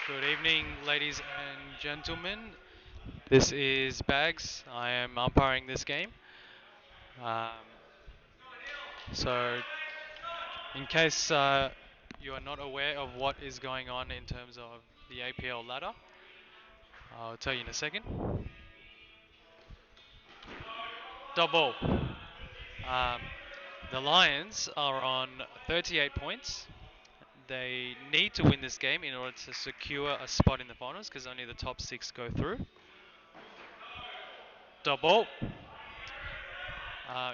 Good evening, ladies and gentlemen. This is Bags. I am umpiring this game. Um, so, in case you are not aware of what is going on in terms of the APL ladder, I'll tell you in a second. Double. The Lions are on 38 points. They need to win this game in order to secure a spot in the finals because only the top six go through. Double.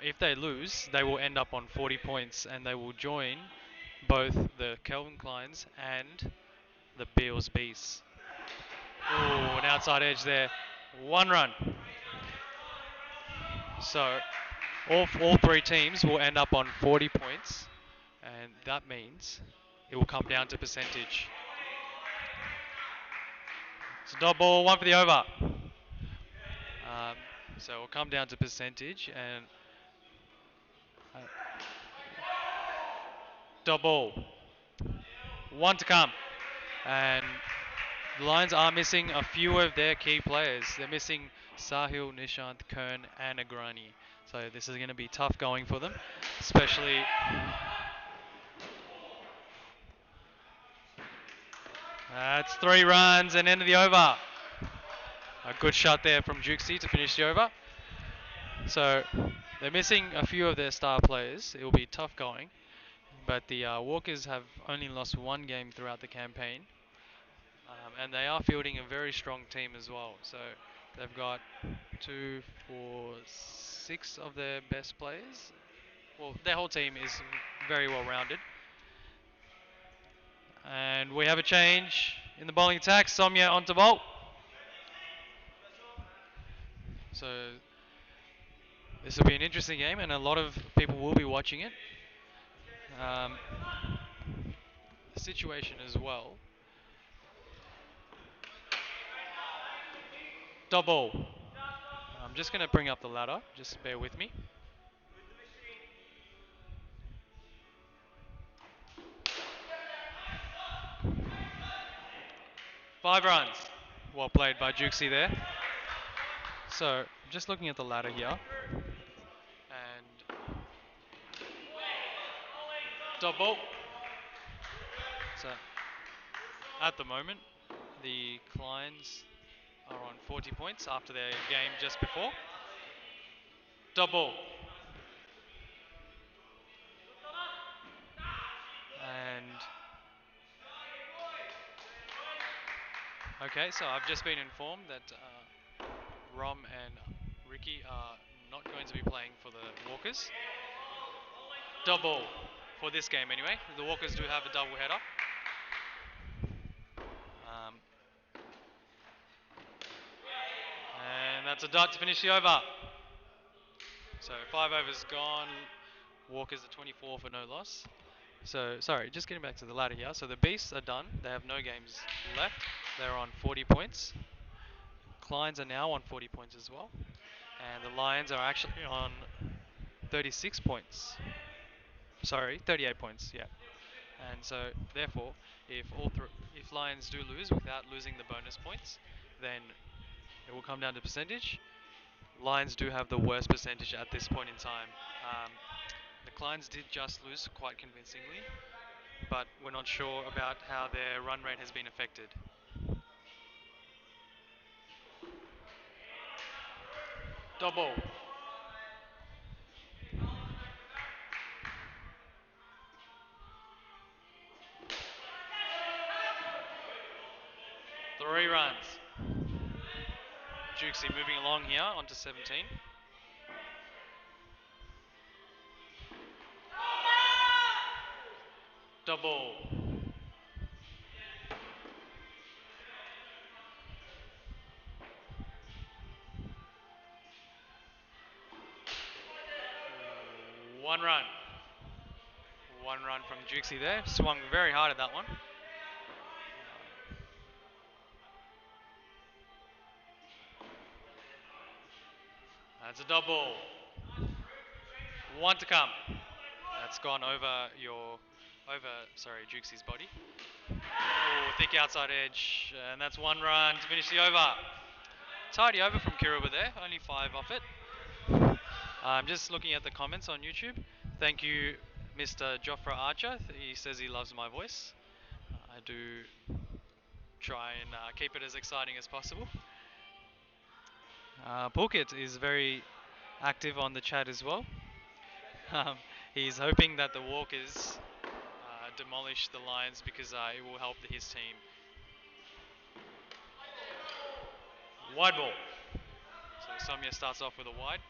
If they lose, they will end up on 40 points and they will join both the Kelvin Kleins and the Beals Beasts. Ooh, an outside edge there. One run. So all three teams will end up on 40 points, and that means it will come down to percentage. It's a dot ball, one for the over. So it will come down to percentage, and uh, dot ball, one to come. And the Lions are missing a few of their key players. They're missing Sahil, Nishant, Kern, and Agrani. So this is going to be tough going for them, especially. That's 3 runs and end of the over. A good shot there from Jukesy to finish the over. So they're missing a few of their star players. It will be tough going. But the Walkers have only lost one game throughout the campaign. And they are fielding a very strong team as well. So they've got 2, 4, 6 of their best players. Well, their whole team is very well rounded. And we have a change in the bowling attack. Somya onto bolt. So this will be an interesting game, and a lot of people will be watching it. Um, the situation as well. Double. I'm just going to bring up the ladder. Just bear with me. Five runs. Well played by Jukesy there. So, just looking at the ladder here. And double. So, at the moment, the Kleins are on 40 points after their game just before. Double. And okay, so I've just been informed that Rom and Ricky are not going to be playing for the Walkers. Double for this game anyway. The Walkers do have a double header. Um, and that's a dot to finish the over. So 5 overs gone. Walkers are 24 for no loss. So, sorry, just getting back to the ladder here. So the Beasts are done. They have no games left. They're on 40 points. Kleins are now on 40 points as well. And the Lions are actually on 36 points. Sorry, 38 points, yeah. And so, therefore, if Lions do lose without losing the bonus points, then it will come down to percentage. Lions do have the worst percentage at this point in time. Um, the Lions did just lose quite convincingly, but we're not sure about how their run rate has been affected. Double. 3 runs. Jukesy moving along here onto 17. Double. One run. One run from Jukesy there. Swung very hard at that one. That's a double. One to come. That's gone over Jukesy's body. Oh, thick outside edge. And that's one run to finish the over. Tidy over from Kiruba there. Only 5 off it. I'm just looking at the comments on YouTube. Thank you, Mr. Joffre Archer. He says he loves my voice. I do try and keep it as exciting as possible. Pulkit is very active on the chat as well. Um, he's hoping that the Walkers demolish the Lions because it will help his team. Wide ball. So Somya starts off with a wide.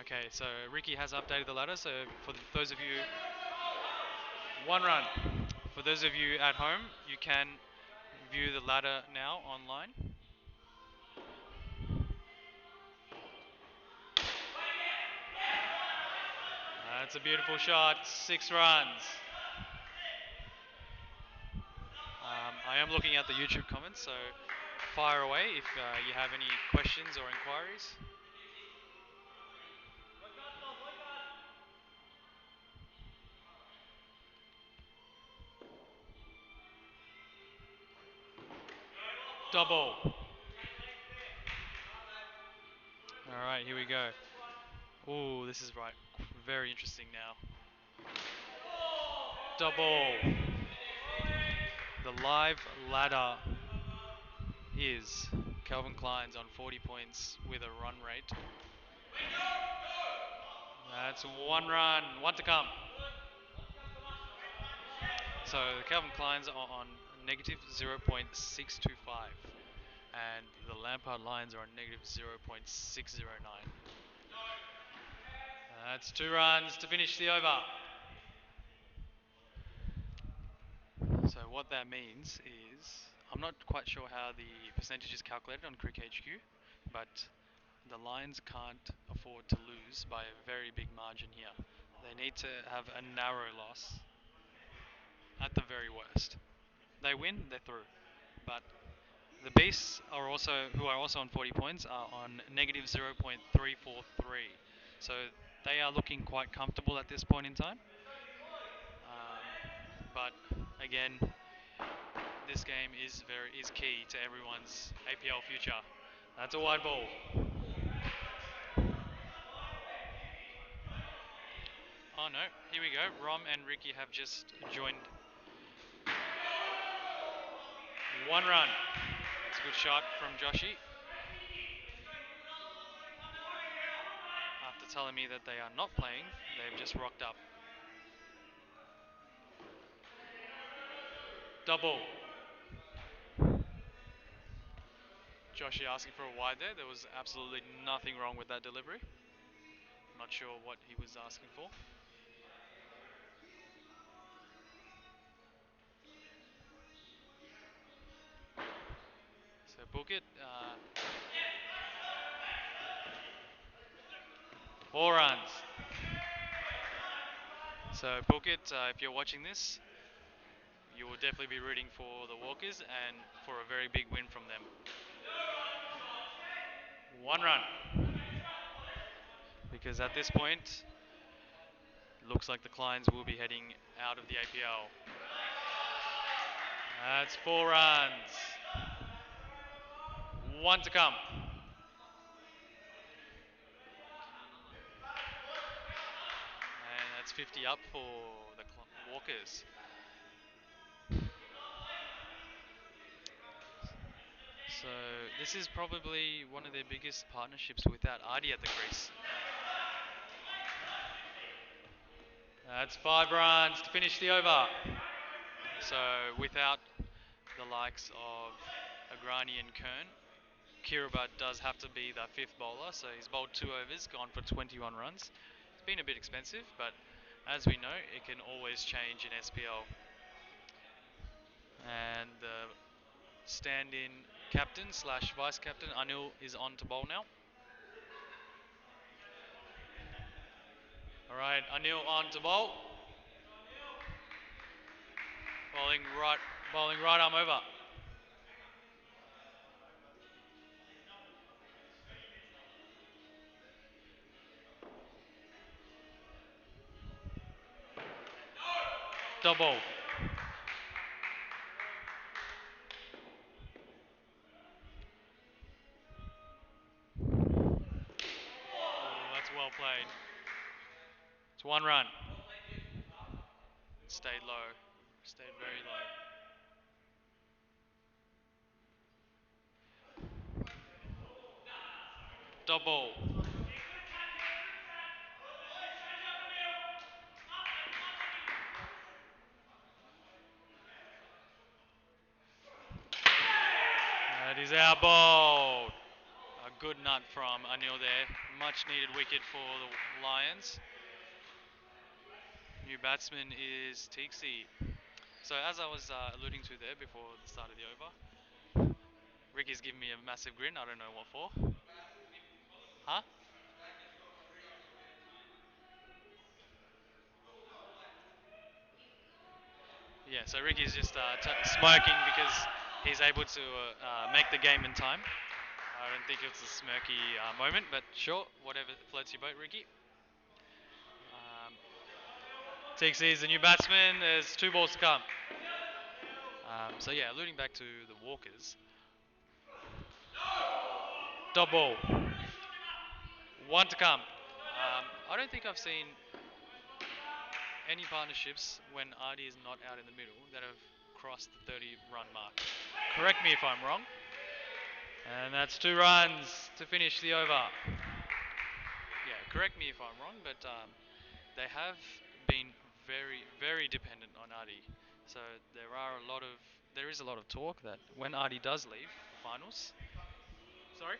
Okay, so Ricky has updated the ladder. So for those of you, one run. For those of you at home, you can view the ladder now online. That's a beautiful shot. 6 runs. I am looking at the YouTube comments, so fire away if you have any questions or inquiries. Double. Alright, here we go. Ooh, this is right. Very interesting now. Double. The live ladder is Calvin Klein's on 40 points with a run rate. That's 1 run. 1 to come. So the Calvin Kleins are on negative 0.625. And the Lampard Lions are on negative 0.609. That's 2 runs to finish the over. So what that means is, I'm not quite sure how the percentage is calculated on Crick HQ, but the Lions can't afford to lose by a very big margin here. They need to have a narrow loss at the very worst. They win, they're through. But the Beasts are also, who are also on 40 points, are on negative 0.343. So they are looking quite comfortable at this point in time. But again, this game is key to everyone's APL future. That's a wide ball. Oh no, here we go. Rom and Ricky have just joined. 1 run. It's a good shot from Joshi. After telling me that they are not playing, they've just rocked up. Double. Joshi asking for a wide there. There was absolutely nothing wrong with that delivery. Not sure what he was asking for. So book it. 4 runs. So book it. If you're watching this, you will definitely be rooting for the Walkers and for a very big win from them. 1 run. Because at this point, it looks like the Kleins will be heading out of the APL. That's 4 runs. 1 to come. And that's 50 up for the Walkers. So this is probably one of their biggest partnerships without Artie at the crease. That's 5 runs to finish the over. So without the likes of Agrani and Kern, Kiribati does have to be the fifth bowler. So he's bowled 2 overs, gone for 21 runs. It's been a bit expensive, but as we know, it can always change in SPL. And the stand-in captain slash vice captain Anil is on to bowl now. All right, Anil on to bowl. Bowling right arm over. Double. Oh, that's well played. It's 1 run. Stayed low. Stayed very low. Double. That is our ball. A good nut from Anil there. Much needed wicket for the Lions. New batsman is Tixie. So as I was alluding to there before the start of the over, Ricky's giving me a massive grin. I don't know what for. Huh? Yeah, so Ricky's just smirking because he's able to make the game in time. I don't think it's a smirky moment, but sure, whatever floats your boat, Ricky. Tixie is the new batsman. There's 2 balls to come. So yeah, alluding back to the Walkers. Double. 1 to come. I don't think I've seen any partnerships when Artie is not out in the middle that have crossed the 30-run mark. Correct me if I'm wrong. And that's 2 runs to finish the over. Yeah, correct me if I'm wrong, but they have been very, very dependent on Artie. So there is a lot of talk that when Artie does leave the finals. Sorry?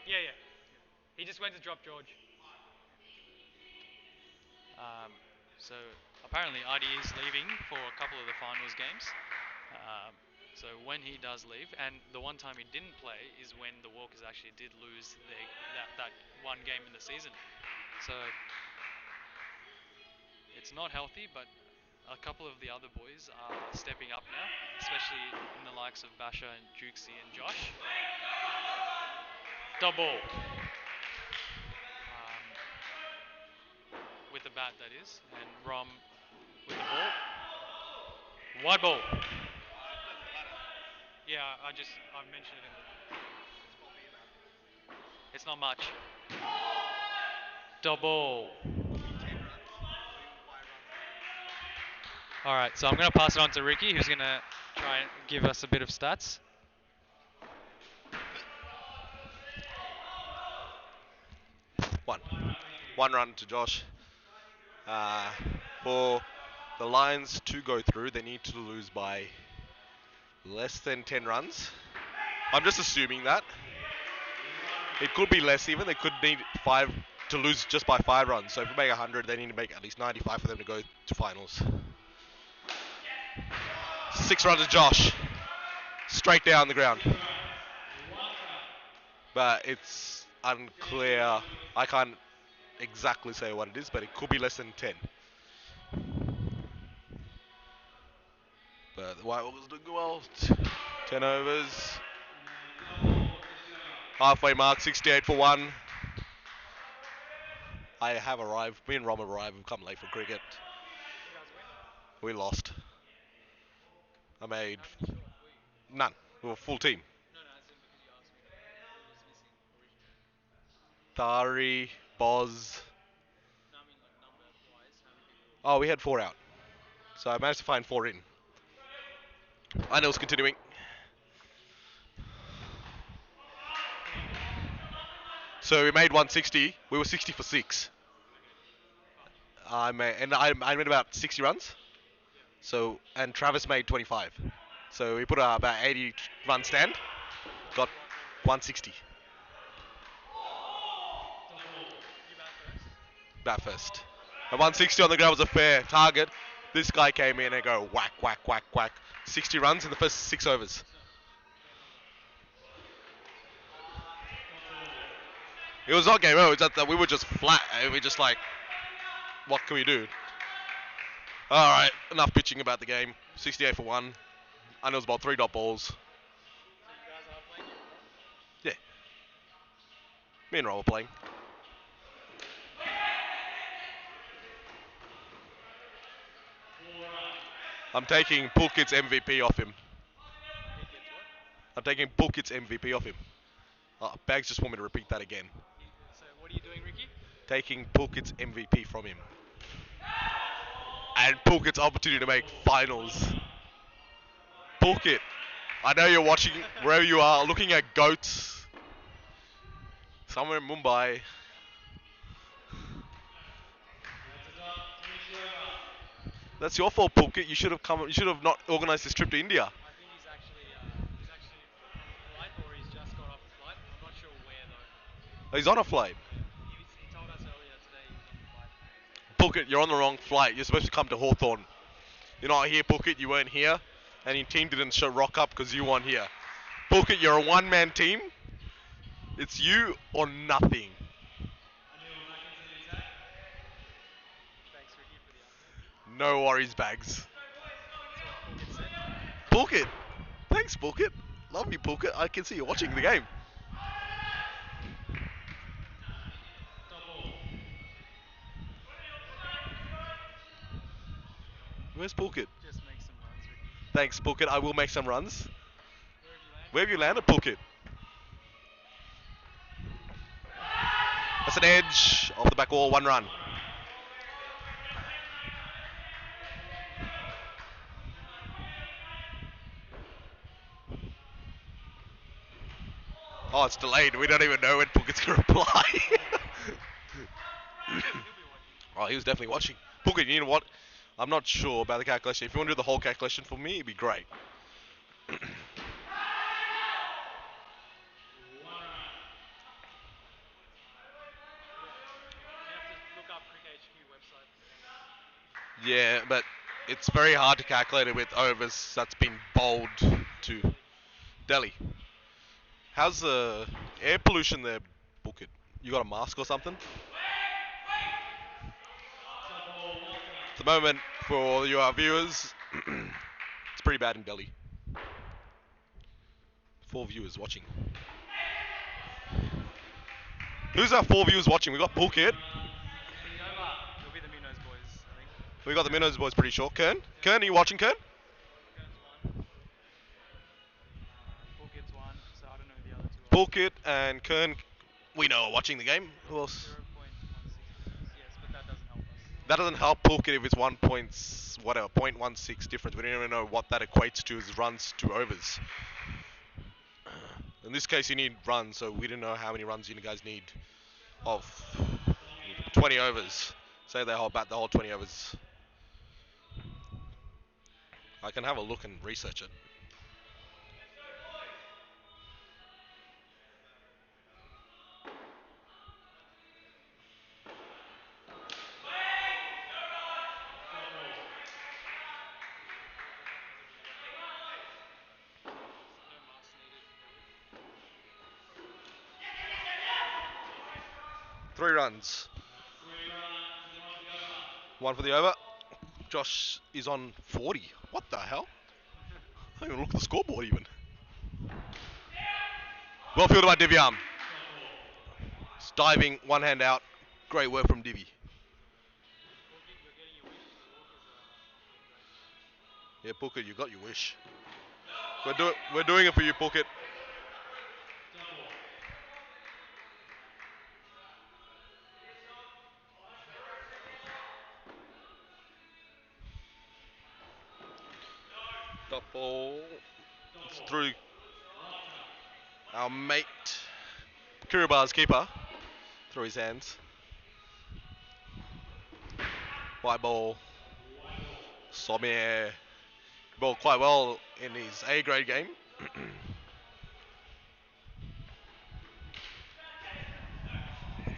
Yeah. He just went to drop George. So apparently Artie is leaving for a couple of the finals games. Um, so when he does leave, and the one time he didn't play is when the Walkers actually did lose that one game in the season. So it's not healthy, but a couple of the other boys are stepping up now, especially in the likes of Basha and Jukesy and Josh. Double. With the bat, that is, and Rom with the ball. Wide ball. Yeah, I mentioned it in the. It's not much. Double. All right, so I'm going to pass it on to Ricky, who's going to try and give us a bit of stats. One run to Josh. For the Lions to go through, they need to lose by less than 10 runs. I'm just assuming that. It could be less even. They could need 5 to lose just by 5 runs. So if we make 100, they need to make at least 95 for them to go to finals. 6 runs to Josh. Straight down the ground. But it's unclear. I can't exactly say what it is, but it could be less than 10. But the White Walkers doing well. 10 overs. Halfway mark, 68 for 1. I have arrived. Me and Rom have arrived. We've come late for cricket. We lost. I made none. We were a full team. Thari, Boz. Oh, we had 4 out. So I managed to find 4 in. Anil's continuing. So we made 160. We were 60 for 6. I made about 60 runs. So and Travis made 25. So we put about 80 run stand. Got 160. You bat first. Bat first. And 160 on the ground was a fair target. This guy came in and go whack, whack, whack, whack. 60 runs in the first 6 overs. It was not game over. It's just that we were just flat. And we just like, what can we do? All right, enough bitching about the game. 68 for 1. I know it was about 3 dot balls. So you guys are playing your role? Yeah. Me and Roll were playing. I'm taking Pulkit's MVP off him. He gets what? I'm taking Pulkit's MVP off him. Bags just want me to repeat that again. So what are you doing, Ricky? Taking Pulkit's MVP from him. And Pulkit's opportunity to make finals. Pulkit, I know you're watching wherever you are, looking at goats. Somewhere in Mumbai. That's your fault, Pulkit. You should have come. You should have not organised this trip to India. I think he's actually on a flight, or he's just got off a flight. I'm not sure where though. He's on a flight. He told us earlier today he was on a flight. Pulkit, you're on the wrong flight. You're supposed to come to Hawthorn. You're not here, Pulkit. You weren't here, and your team didn't rock up because you weren't here. Pulkit, you're a one-man team. It's you or nothing. Thanks, Ricky, for the update. No worries, Bags. So what said? Pulkit. Thanks, Pulkit. Love you, Pulkit. I can see you watching the game. Where's Pulkit? Just make some runs, Ricky. Thanks, Pulkit. I will make some runs. Where have you landed? Where have you landed, Pulkit? That's an edge. Off the back wall, 1 run. Oh, it's delayed. We don't even know when Pulkit's going to reply. Oh, he was definitely watching. Pulkit, you know what? I'm not sure about the calculation. If you want to do the whole calculation for me, it'd be great. You have to look up Cricket HQ website. Yeah, but it's very hard to calculate it with overs that's been bowled to Delhi. How's the air pollution there, Pulkit? You got a mask or something? At the moment, for all you our viewers, it's pretty bad in Delhi. 4 viewers watching. Who's our 4 viewers watching? We got Pulkit. It'll be the Minos boys, I think. We got the Minos boys pretty sure. Kern? Kern, are you watching, Kern? Kern's one. Pulkit's one, so I don't know who the other two are. Pulkit and Kern, we know are watching the game. Who else? 0.16, yes, but that doesn't help us. That doesn't help Pulkit if it's 0.16 difference. We don't even know what that equates to as runs to overs. In this case, you need runs, so we didn't know how many runs you guys need of 20 overs. Say they hold back the whole 20 overs. I can have a look and research it. Three runs. 1 for the over. Josh is on 40. What the hell? I don't even look at the scoreboard even. Well fielded by Divyam. It's diving, one hand out. Great work from Divi. Yeah, Pulkit, you got your wish. We're doing it for you, Pulkit. Dot ball. It's through our mate Kiribar's keeper through his hands. White ball. Sommier bowled quite well in his A grade game.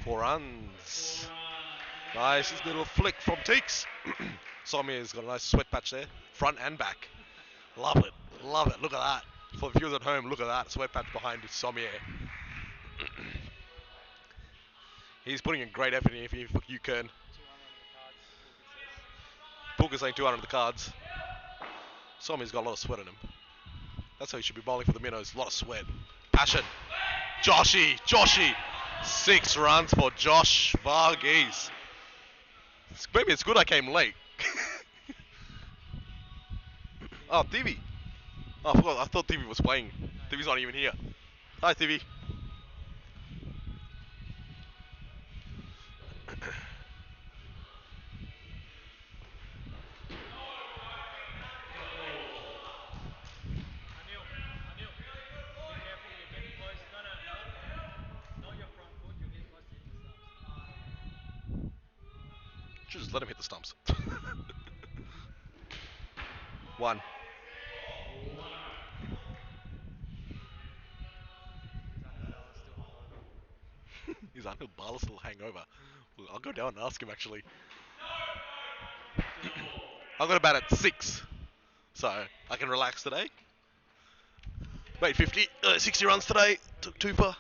4 runs. Nice little flick from Teeks. Sommier's got a nice sweat patch there, front and back. Love it, love it. Look at that. For the viewers at home, look at that sweat patch behind Sommier. He's putting in great effort if you can. Puka's saying 200 on the cards. Sommier's got a lot of sweat on him. That's how he should be bowling for the minnows. A lot of sweat. Passion. Joshy. 6 runs for Josh Varghese. Maybe it's good I came late. Oh, TV. Oh, I forgot. I thought TV was playing. TV's not even here. Hi, TV. Should just let him hit the stumps. 1. Is Anil Bala still hangover? Well, I'll go down and ask him actually. I've got about at 6, so I can relax today. Made 60 runs today. Took 2 for.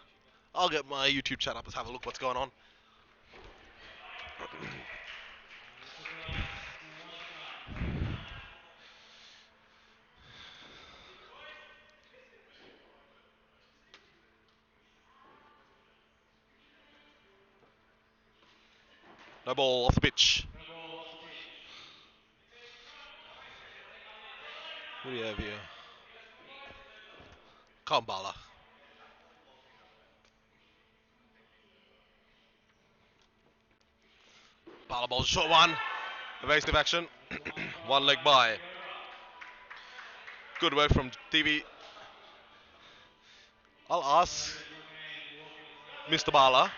I'll get my YouTube chat up. Let's have a look what's going on. No ball off the pitch. What do you have here? Kambala. Bala ball short one. Evasive action. 1 leg by. Good work from TV. I'll ask Mr. Bala.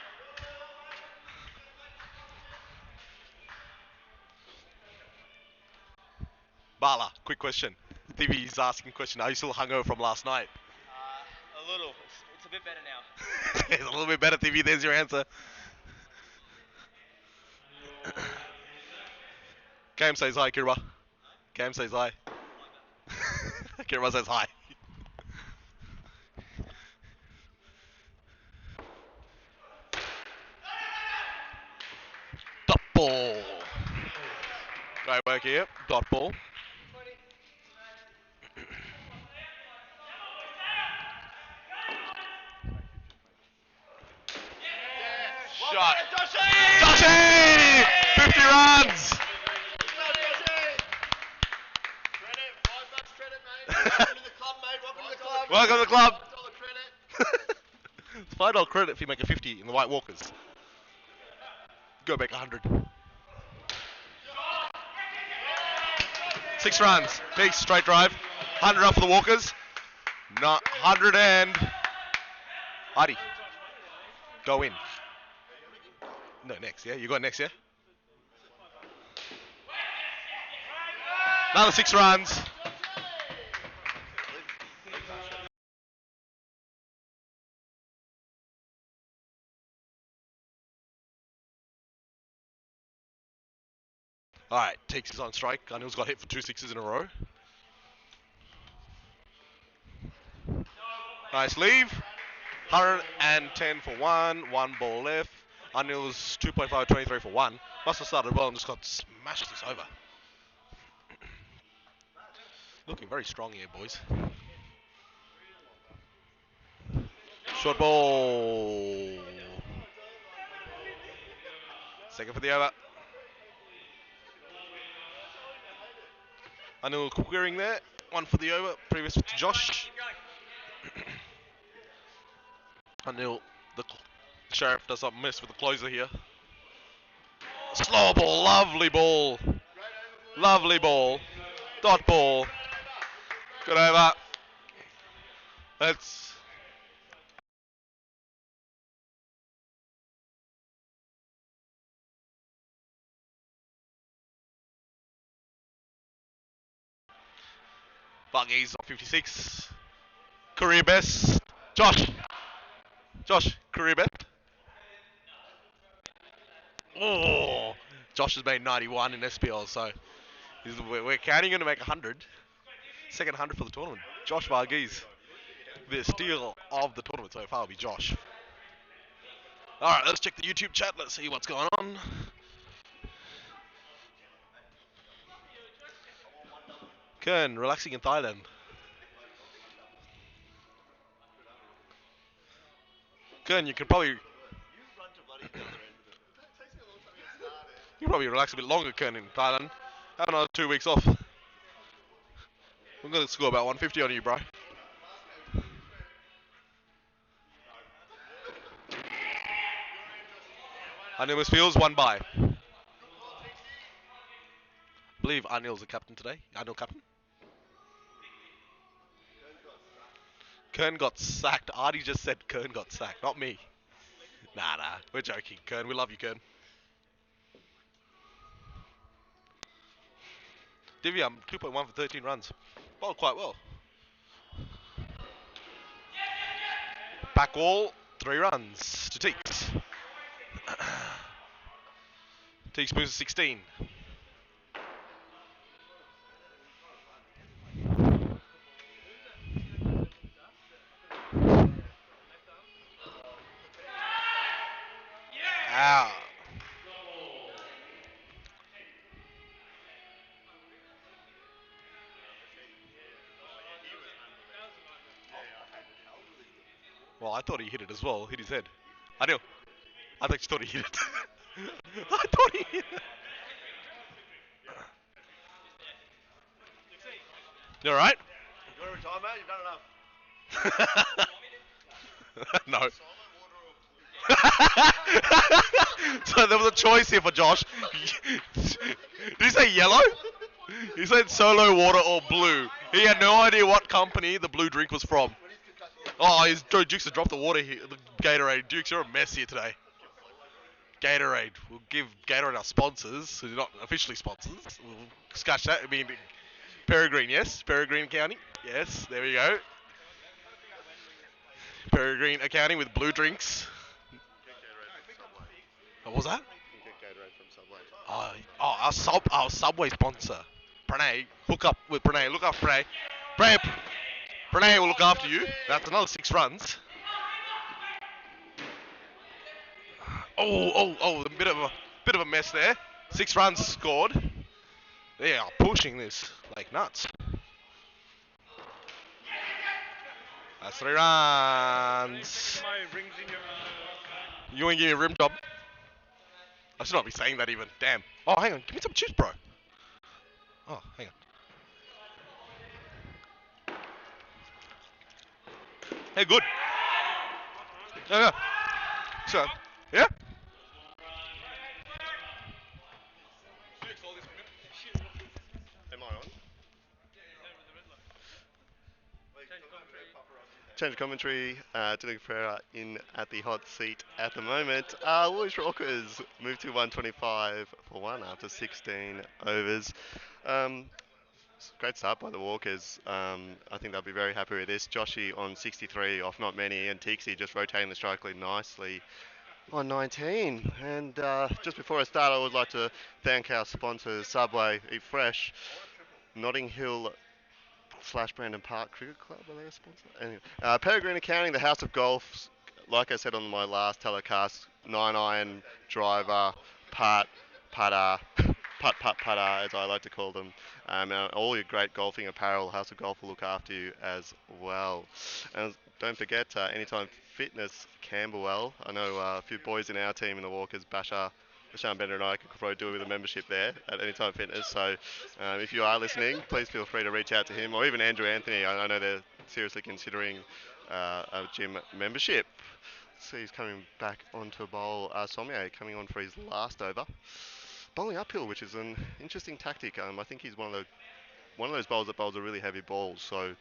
Bala, quick question. TV is asking a question. Are you still hungover from last night? A little. It's a bit better now. It's a little bit better, TV. There's your answer. Cam says hi, Kirba. Cam says hi. Kirba says hi. Dot ball. Great work here. Dot ball. Shot. Joshy! 50 runs! Welcome to the club. It's $5 credit if you make a 50 in the White Walkers. Go make 100. 6 runs. Big straight drive. 100 up for the Walkers. 100 and... Adi. Go in. No, next, yeah? You got next, yeah? Another 6 runs. Alright, Teeks is on strike. Anil's got hit for 2 6s in a row. Nice leave. 110 for 1. 1 ball left. Anil's 2.5, 23 for 1. Must have started well and just got smashed this over. Looking very strong here, boys. Short ball. Second for the over. Anil querying there. 1 for the over. Previous to Josh. Anil, the Sheriff does not mess with the closer here. Slow ball. Lovely ball. Lovely ball. Dot ball. Good over. Let's Buggies on 56. Career best. Josh. Josh, career best. Oh, Josh has made 91 in SPL, so we're counting him to make 100. Second 100 for the tournament. Josh Varghese, the steal of the tournament so far will be Josh. All right, let's check the YouTube chat. Let's see what's going on. Kern, relaxing in Thailand. Kern, you can probably relax a bit longer, Kern, in Thailand. Have another 2 weeks off. I'm gonna score about 150 on you, bro. Anil Fields, one by. I believe Anil's the captain today. Anil captain. Kern got sacked. Artie just said Kern got sacked, not me. Nah, we're joking. Kern, we love you, Kern. Divya, 2.1 for 13 runs. Bowled quite well. Back wall, 3 runs to Teeks. Teeks moves to 16. Ow. Well, I thought he hit it as well. Hit his head. I know. I thought you thought he hit it. I thought he hit it. You alright? You want to retire, mate? You've done enough. No. So there was a choice here for Josh. Did he say yellow? He said solo water or blue. He had no idea what company the blue drink was from. Oh, Dukes has dropped the water here. The Gatorade. Dukes, you're a mess here today. Gatorade. We'll give Gatorade our sponsors, who are not officially sponsors. We'll scratch that. I mean, Peregrine, yes. Peregrine Accounting. Yes, there we go. Peregrine Accounting with blue drinks. What was that? You get Gatorade from Subway. Our Subway sponsor. Pranay. Hook up with Pranay. Look after Pranay. Pranay will look after you. That's another 6 runs. Oh, a bit of a mess there. 6 runs scored. They are pushing this like nuts. That's 3 runs. You want to give me a rim job? I should not be saying that even. Damn. Oh, hang on. Give me some chips, bro. Oh, hang on. Hey, good. Yeah. So, yeah? Am I on? Change of commentary. Dylan Ferreira in at the hot seat at the moment. Woolrich Rockers moved to 125 for 1 after 16 overs. Great start by the Walkers. I think they'll be very happy with this. Joshy on 63 off not many, and Teeksy just rotating the strike lead nicely on 19. And just before I start, I would like to thank our sponsors, Subway, Eat Fresh, Notting Hill / Brandon Park Cricket Club, are they a sponsor? Anyway, Peregrine Accounting, the House of Golf. Like I said on my last telecast, 9-iron driver, putter, as I like to call them. And all your great golfing apparel, House of Golf will look after you as well. And don't forget, Anytime Fitness, Camberwell. I know a few boys in our team in the Walkers, Bashan Bender and I could probably do with a membership there at Anytime Fitness. So if you are listening, please feel free to reach out to him, or even Andrew Anthony. I know they're seriously considering a gym membership. So he's coming back onto a bowl. Sommier coming on for his last over. Bowling uphill, which is an interesting tactic. I think he's one of those bowlers that bowls a really heavy ball. So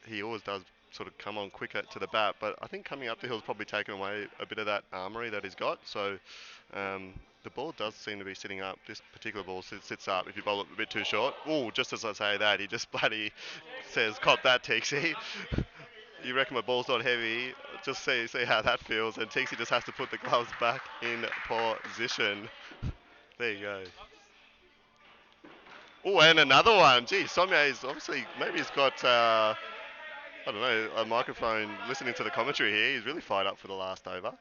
he always does sort of come on quicker to the bat. But I think coming up the hill's probably taken away a bit of that armory that he's got. So the ball does seem to be sitting up. This particular ball sits up. If you bowl it a bit too short, oh, just as I say that, he just bloody says, "Cop that, Tixie." You reckon my ball's not heavy? Just see how that feels. And Tixie just has to put the gloves back in position. There you go. Oh, and another one. Gee, Somya is obviously, maybe he's got, I don't know, a microphone listening to the commentary here. He's really fired up for the last over.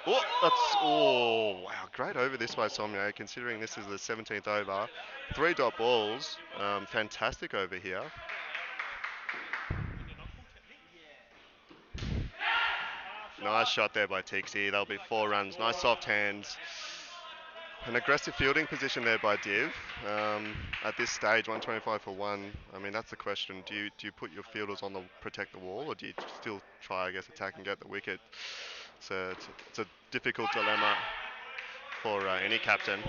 Oh, wow, great over this way, Somya, considering this is the 17th over. 3 dot balls. Fantastic over here. Nice shot there by Tixie. That'll be 4 runs. Nice soft hands. An aggressive fielding position there by Div. At this stage, 125 for 1. I mean, that's the question. Do you put your fielders on the protect the wall, or do you still try, I guess, attack and get the wicket? So it's a difficult dilemma for any captain.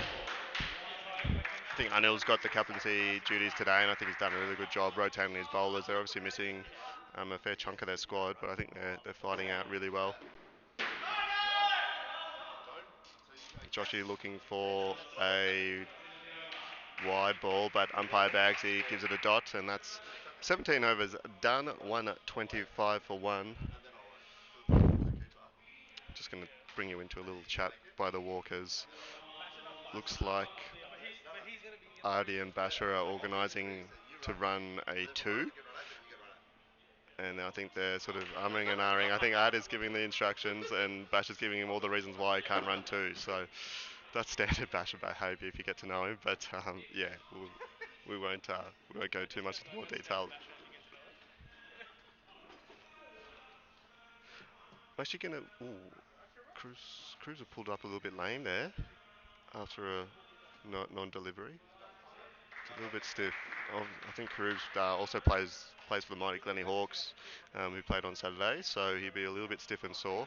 I think Anil's got the captaincy duties today, and I think he's done a really good job rotating his bowlers. They're obviously missing a fair chunk of their squad, but I think they're fighting out really well. Joshy looking for a wide ball, but umpire Bagsy gives it a dot, and that's 17 overs done, 125 for 1. Just going to bring you into a little chat by the walkers. Looks like Ardi and Basher are organising to run a 2. And I think they're sort of umming and ahhing. I think Ardi's giving the instructions, and Basher's giving him all the reasons why he can't run 2. So that's standard Basher behaviour if you get to know him. But yeah, we won't go too much into more detail. I'm actually going to... Cruz have pulled up a little bit lame there after a non-delivery. It's a little bit stiff. I think Cruz also plays for the mighty Glennie Hawks, who played on Saturday, so he'll be a little bit stiff and sore.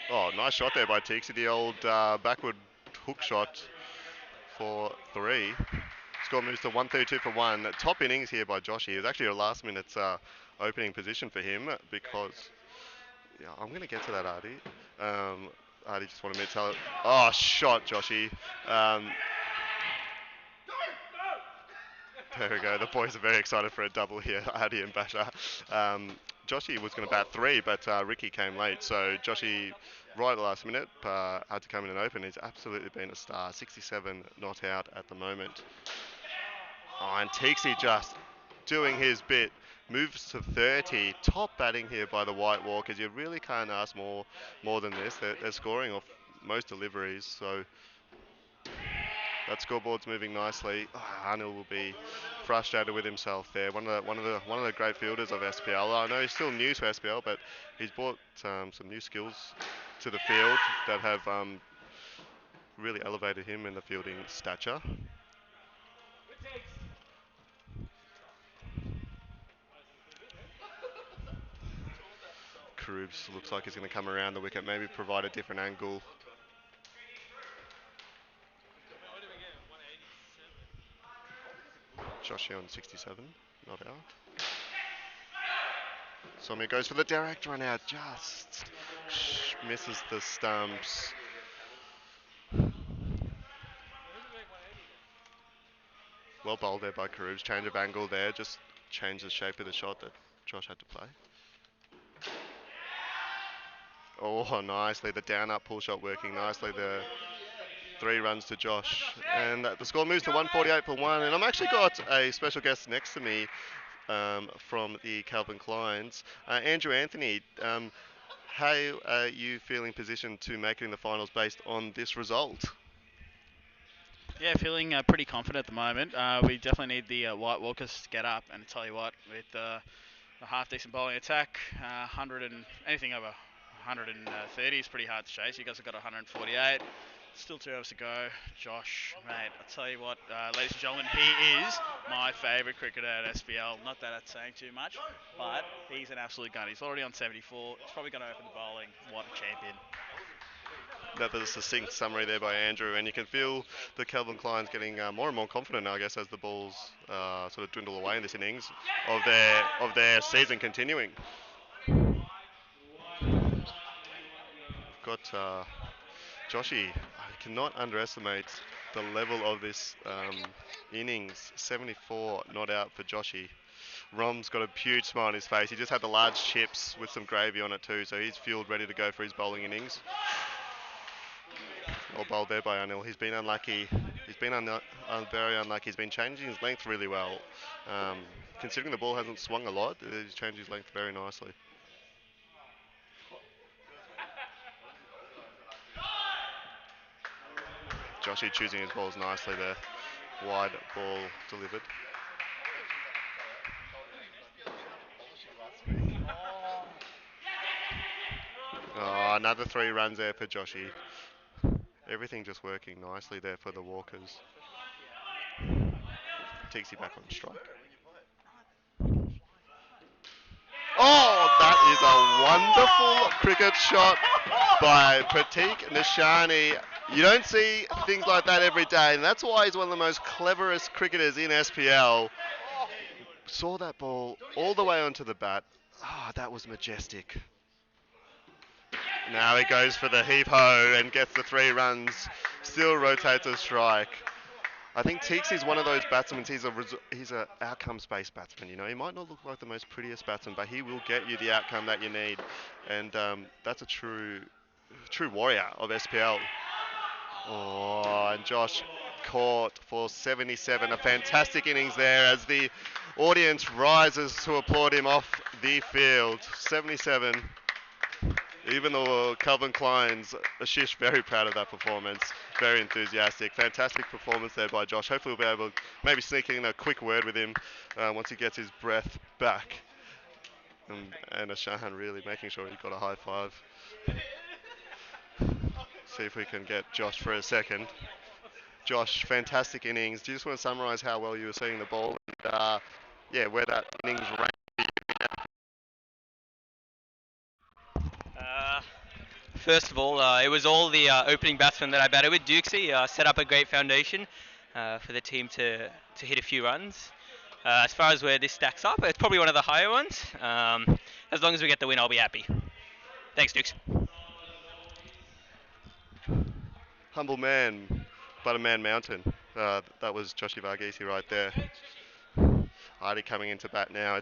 Oh, nice shot there by Tixie, the old backward hook shot for 3. Score moves to 132 for 1. Top innings here by Joshy. It was actually a last-minute opening position for him because... Yeah, I'm going to get to that, Ardi. Ardi just wanted me to tell it. Oh, shot, Joshy. There we go. The boys are very excited for a double here, Ardi and Basher. Joshy was going to bat 3, but Ricky came late. So Joshy, right at the last minute, had to come in and open. He's absolutely been a star. 67 not out at the moment. Oh, and Tixie just doing his bit. Moves to 30. Top batting here by the White Walkers. You really can't ask more than this. They're scoring off most deliveries, so that scoreboard's moving nicely. Oh, Anil will be frustrated with himself there. One of the great fielders of SPL. I know he's still new to SPL, but he's brought some new skills to the field that have really elevated him in the fielding stature. Karubs looks like he's going to come around the wicket, maybe provide a different angle. Joshy on 67, not out. Somya goes for the direct run out, just misses the stumps. Well bowled there by Karubs. Change of angle there, just changed the shape of the shot that Josh had to play. Oh, nicely. The down-up pull shot working nicely. The 3 runs to Josh. And the score moves to 148 for 1. And I've actually got a special guest next to me from the Calvin Kleins. Andrew Anthony, how are you feeling positioned to make it in the finals based on this result? Yeah, feeling pretty confident at the moment. We definitely need the White Walkers to get up. And tell you what, with a half-decent bowling attack, anything over 130 is pretty hard to chase. You guys have got 148. Still 2 hours to go. Josh, mate, I'll tell you what, ladies and gentlemen, he is my favourite cricketer at SPL. Not that that's saying too much, but he's an absolute gun. He's already on 74. He's probably going to open the bowling. What a champion. another succinct summary there by Andrew, and you can feel the Calvin Klein's getting more and more confident, I guess, as the balls sort of dwindle away in this innings of their season continuing. Got Joshy. I cannot underestimate the level of this innings. 74 not out for Joshy. Rom's got a huge smile on his face. He just had the large chips with some gravy on it too, so he's fueled, ready to go for his bowling innings. Well bowled there by Anil. He's been unlucky. He's been very unlucky. He's been changing his length really well. Considering the ball hasn't swung a lot, he's changed his length very nicely. Joshy choosing his balls nicely there. Wide ball delivered. Oh, another 3 runs there for Joshy. Everything just working nicely there for the Walkers. Tixie back on strike. Oh, that is a wonderful cricket shot by Pratik Nishani. You don't see things like that every day, and that's why he's one of the most cleverest cricketers in SPL. Saw that ball all the way onto the bat. Ah, that was majestic. Now he goes for the heave-ho and gets the 3 runs. Still rotates a strike. I think Teeks is one of those batsmen. He's a outcomes-based batsman. You know, he might not look like the most prettiest batsman, but he will get you the outcome that you need. And that's a true warrior of SPL. Oh, and Josh caught for 77. A fantastic innings there as the audience rises to applaud him off the field. 77. Even though Calvin Klein's Ashish very proud of that performance, very enthusiastic, fantastic performance there by Josh. Hopefully we'll be able to maybe sneak in a quick word with him once he gets his breath back. And Ashahan really making sure he got a high five. See if we can get Josh for a second. Josh, fantastic innings. Do you just want to summarise how well you were seeing the ball and where that innings ranked? First of all, it was all the opening batsmen that I batted with. Dukesy set up a great foundation for the team to hit a few runs. As far as where this stacks up, it's probably one of the higher ones. As long as we get the win, I'll be happy. Thanks, Dukes. Humble man, but a man mountain. That was Joshi Varghese right there. Hardy coming into bat now.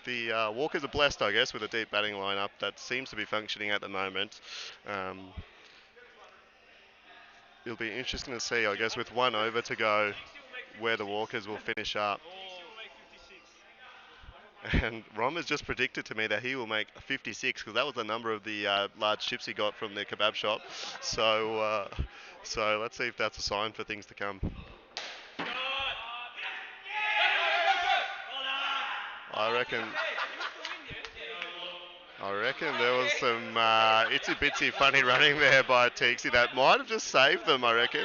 The Walkers are blessed, I guess, with a deep batting lineup that seems to be functioning at the moment. It'll be interesting to see, I guess, with 1 over to go, where the Walkers will finish up. And Rom has just predicted to me that he will make 56 because that was the number of the large chips he got from the kebab shop. So let's see if that's a sign for things to come. I reckon there was some itsy bitsy funny running there by Teaksy that might have just saved them, I reckon.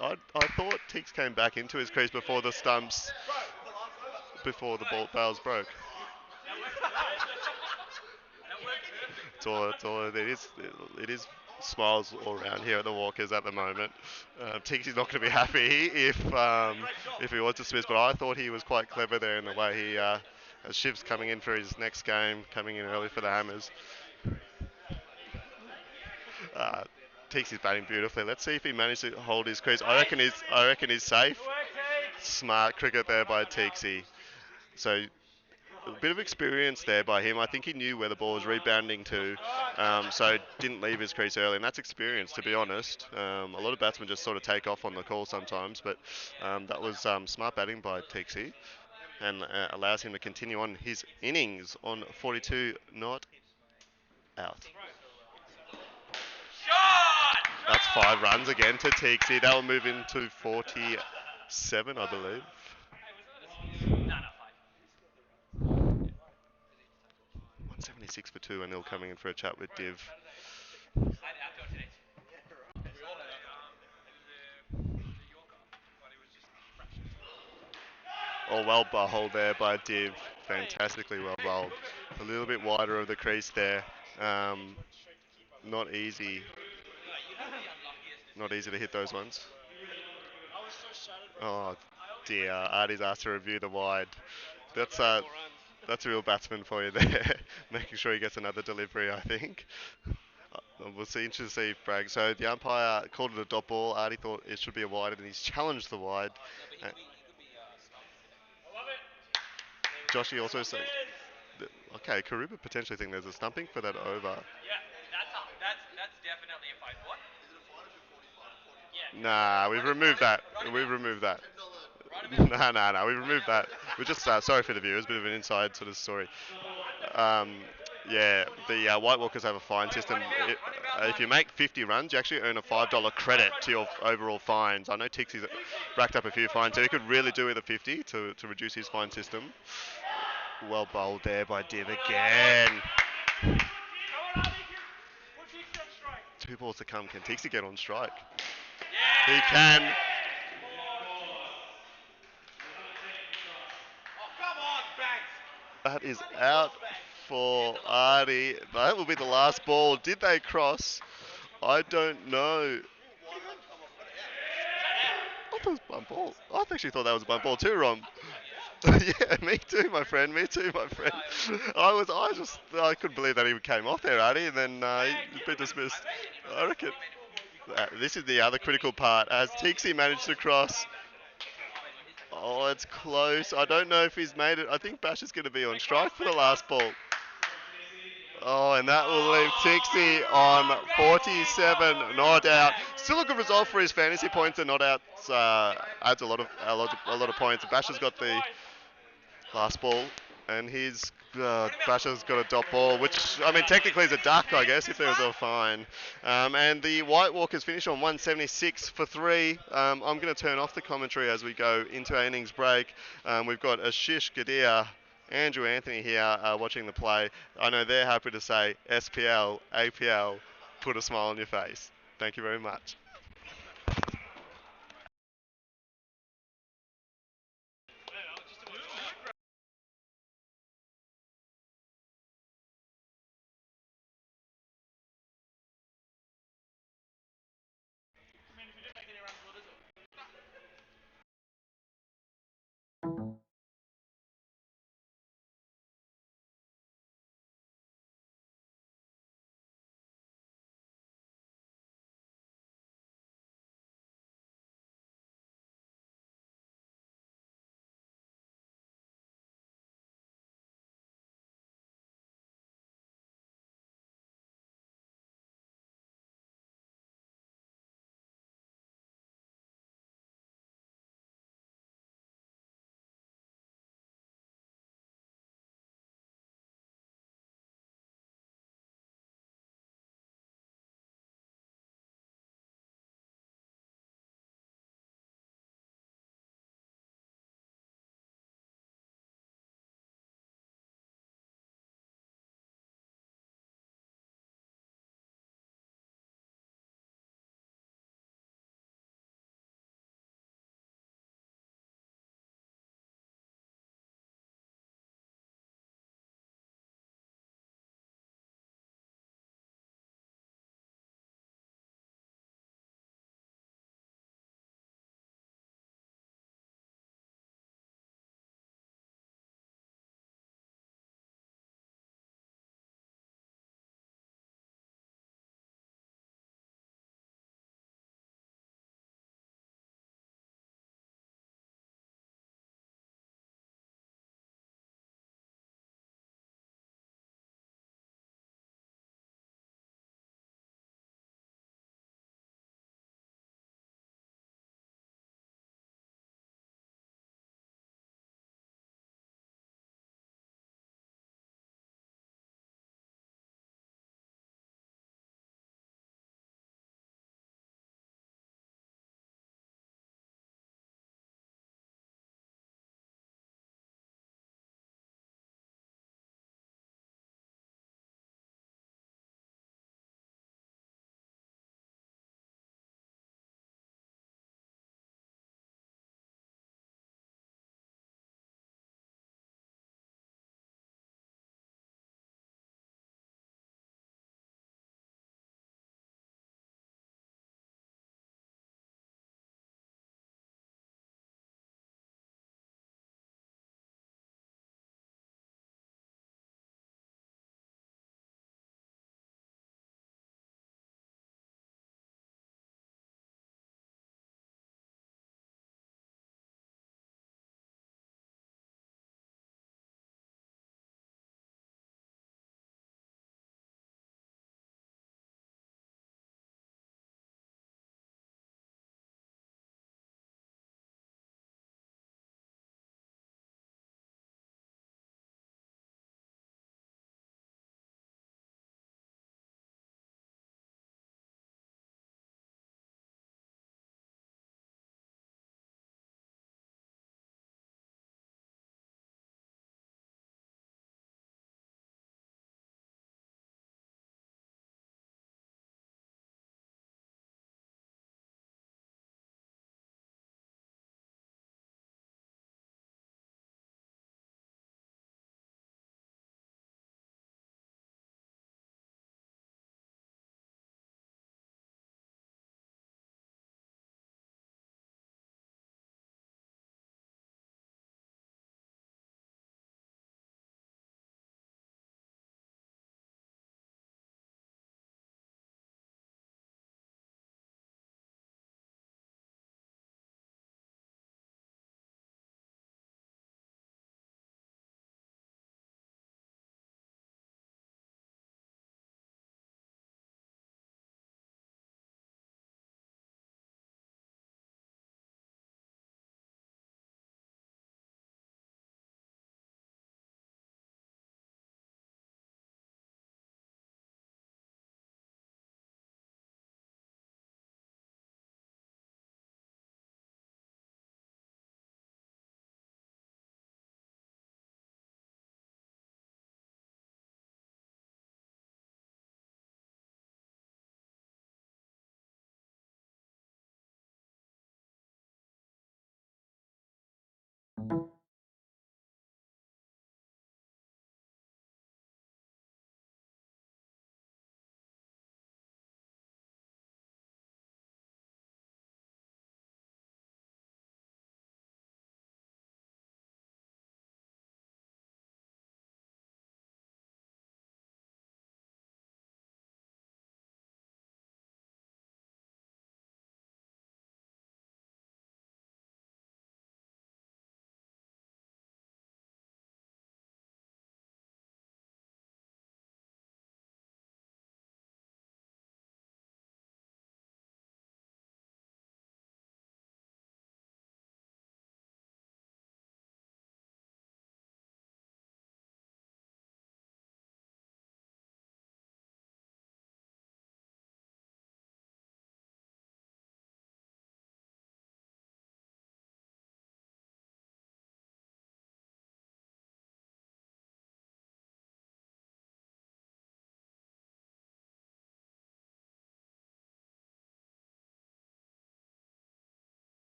I thought Teaks came back into his crease before the stumps, before the bails broke. It is smiles all around here at the Walkers at the moment. Teaksy's not going to be happy if he was dismissed, but I thought he was quite clever there in the way he, as Shiv's coming in for his next game, coming in early for the Hammers. Teaksy's batting beautifully. Let's see if he managed to hold his crease. I reckon he's safe. Smart cricket there by Teaksy. So a bit of experience there by him. I think he knew where the ball was rebounding to, so didn't leave his crease early, and that's experience, to be honest. A lot of batsmen just sort of take off on the call sometimes, but that was smart batting by Teaksy, and allows him to continue on his innings on 42 not out. That's 5 runs again to Teaksy. That will move into 47, I believe. 176 for 2, and Anil coming in for a chat with Div. Oh, well bowled there by Div. Fantastically well bowled. A little bit wider of the crease there. Um, not easy. Not easy to hit those ones. Oh dear, Artie's asked to review the wide. That's that's a real batsman for you there, making sure he gets another delivery. I think. We'll see. Interesting to see, Bragg. So the umpire called it a dot ball. Artie thought it should be a wide, and he's challenged the wide. Uh, Joshy also said, okay, Karuba potentially think there's a stumping for that over. definitely a fight. What? Nah, we've removed that. We've removed that. No. We've removed that. We're just sorry for the viewers. Bit of an inside sort of story. Yeah, the White Walkers have a fine system. If you make 50 runs, you actually earn a $5 credit to your overall fines. I know Tixie's racked up a few fines, so he could really do with a 50 to reduce his fine system. Well bowled there by Div again. 2 balls to come. Can Tixie get on strike? He can. That is out for Artie. That will be the last ball. Did they cross? I don't know. I thought it was a bunt ball. I actually thought that was a bunt ball too, Rom. Yeah, me too, my friend. Me too, my friend. I couldn't believe that he came off there, Artie, and then he's been dismissed. I reckon. This is the other critical part. As Tixie managed to cross. Oh, it's close. I don't know if he's made it. I think Bash is going to be on strike for the last ball. Oh, and that will leave Tixie on 47 not out. Still a good result for his fantasy points and not outs. Adds a lot of points. Bash has got the last ball, and Basher's got a dot ball, which I mean technically is a duck, I guess, if there was a fine. And the White Walkers finish on 176 for 3. I'm going to turn off the commentary as we go into our innings break. We've got Ashish Gadia, Andrew Anthony here watching the play. I know they're happy to say SPL, APL, put a smile on your face. Thank you very much.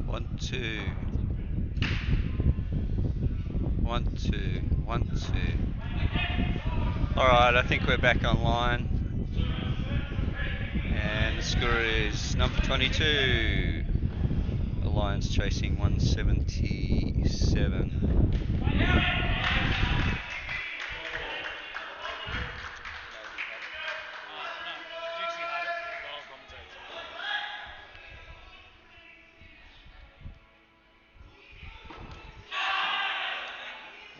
One, two. 1, 2, 1, 2. Alright, I think we're back online. And the score is number 22. The Lions chasing 177.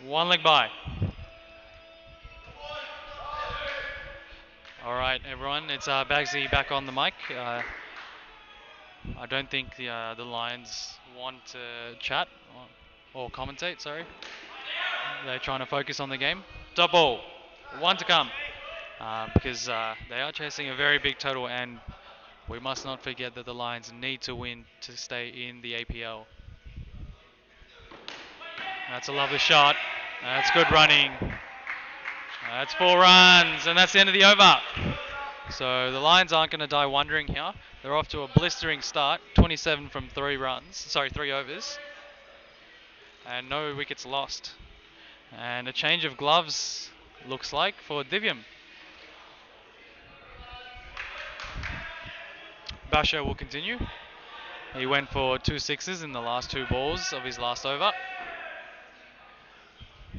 One leg by. All right, everyone. It's Bagsy back on the mic. I don't think the Lions want to chat or commentate. Sorry, they're trying to focus on the game. Double, one to come, because they are chasing a very big total, and we must not forget that the Lions need to win to stay in the APL. That's a lovely shot. That's good running. That's 4 runs, and that's the end of the over. So the Lions aren't going to die wondering here. They're off to a blistering start, 27 from 3 overs, and no wickets lost. And a change of gloves looks like for Divyam. Basho will continue. He went for 2 sixes in the last 2 balls of his last over.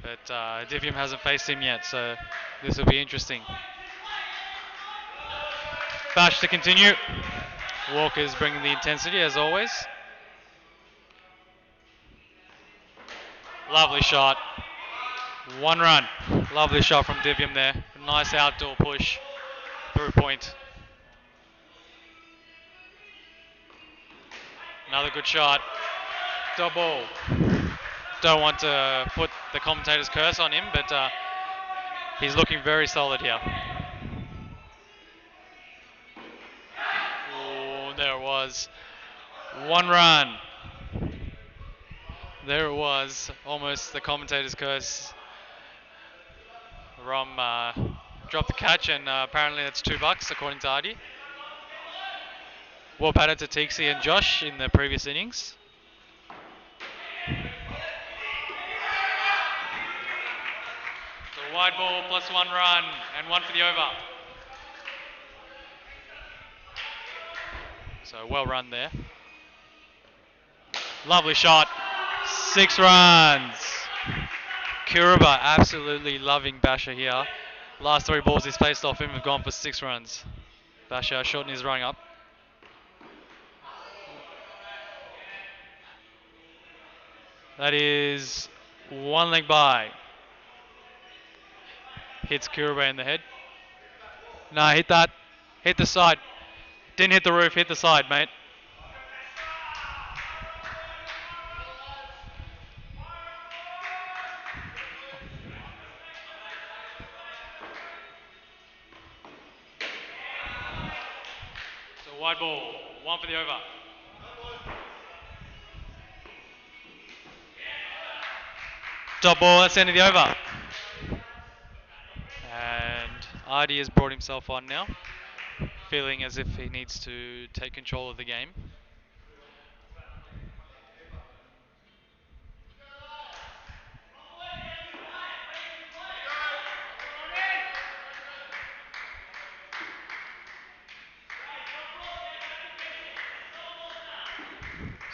But Divyam hasn't faced him yet, so this will be interesting. Bash to continue. Walker's bringing the intensity as always. Lovely shot. 1 run. Lovely shot from Divyam there. Nice outdoor push through point. Another good shot. Double. Don't want to put the commentator's curse on him, but he's looking very solid here. Oh, there it was. 1 run. There it was. Almost the commentator's curse. Rom dropped the catch, and apparently that's $2 according to Artie. Well batted to Teaksy and Josh in the previous innings. So wide ball plus 1 run and 1 for the over. So well run there. Lovely shot. 6 runs. Kiriba absolutely loving Basher here. Last 3 balls he's faced off him have gone for 6 runs. Basher shortening his run up. That is one leg by. Hits Kirube in the head. No, hit that. Hit the side. Didn't hit the roof, hit the side, mate. So wide ball, one for the over. Top ball, that's the end of the over. And Artie has brought himself on now, feeling as if he needs to take control of the game.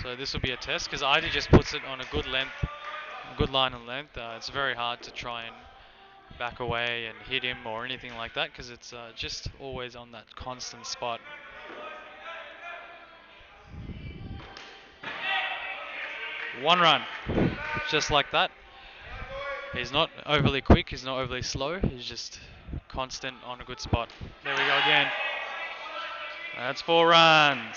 So this will be a test because Artie just puts it on a good length, a good line of length. It's very hard to try and back away and hit him or anything like that because it's just always on that constant spot. One run, just like that. He's not overly quick, he's not overly slow, he's just constant on a good spot. There we go again. That's 4 runs.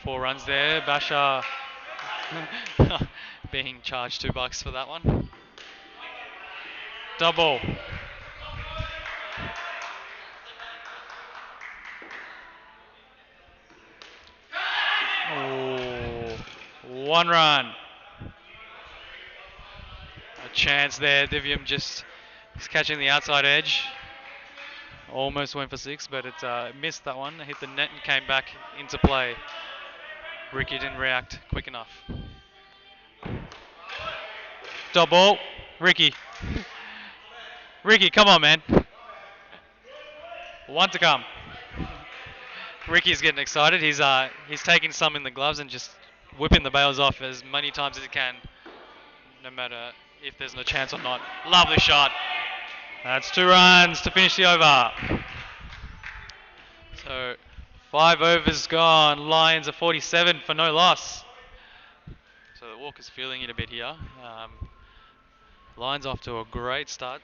4 runs there. Basha being charged $2 for that one. Double. Oh, 1 run. A chance there. Divium just is catching the outside edge. Almost went for 6, but it missed that one. Hit the net and came back into play. Ricky didn't react quick enough. Double. Ricky. Ricky, come on, man. 1 to come. Ricky's getting excited. He's taking some in the gloves and just whipping the bails off as many times as he can, no matter if there's no chance or not. Lovely shot. That's 2 runs to finish the over. So 5 overs gone. Lions are 47 for no loss. So the Walker's feeling it a bit here. Lions off to a great start.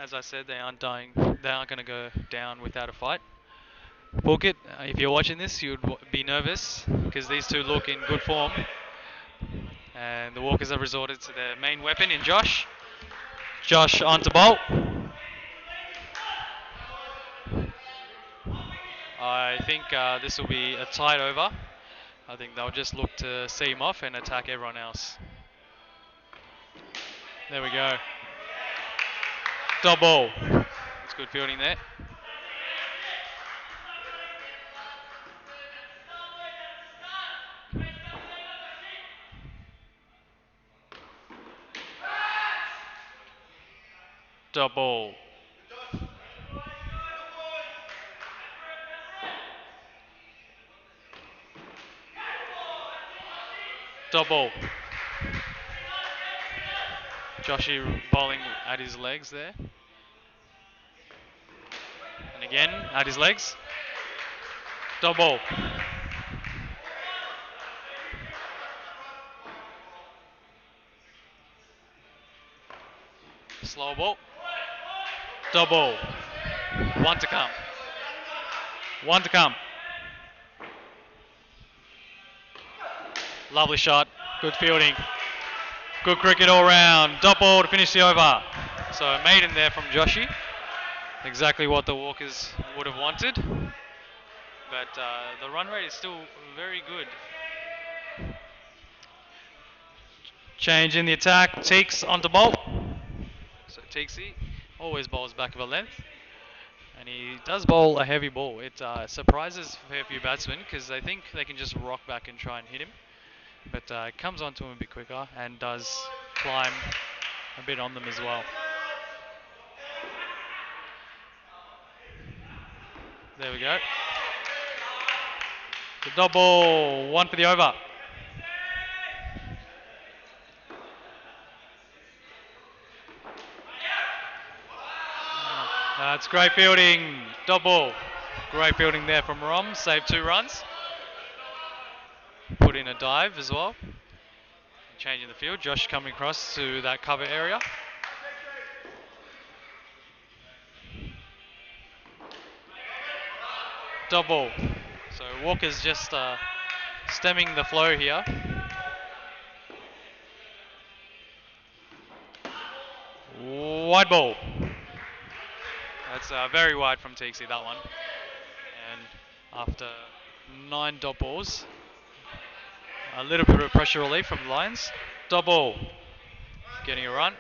As I said, they aren't dying. They aren't going to go down without a fight. Phuket, if you're watching this, you'd be nervous because these two look in good form. And the Walkers have resorted to their main weapon in Josh. Josh onto bolt. I think this will be a tight over. I think they'll just look to see him off and attack everyone else. There we go. Double. That's good fielding there. Double. Double. Joshy bowling at his legs there. And again, at his legs. Double. Slow ball. Double. 1 to come. 1 to come. Lovely shot. Good fielding. Good cricket all round. Double to finish the over. So a maiden there from Joshy. Exactly what the Walkers would have wanted. But the run rate is still very good. Change in the attack. Teeks onto bolt. So Teeksy always bowls back of a length. And he does bowl a heavy ball. It surprises a fair few batsmen because they think they can just rock back and try and hit him. But it comes onto him a bit quicker and does climb a bit on them as well. There we go. The double, 1 for the over. That's great fielding. Double. Great fielding there from Rom. Saved 2 runs. Put in a dive as well. changing the field. Josh coming across to that cover area. Double. So Walker's just stemming the flow here. Wide ball. That's very wide from Teaksy, that one. And after 9 dot balls, a little bit of pressure relief from the Lions. Double. Getting a run.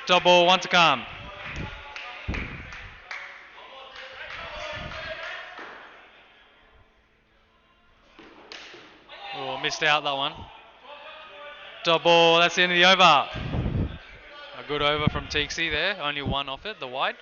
Double, one to come. Oh, missed out that one. Double, that's the end of the over. A good over from Teaksy there. Only one off it, the wide.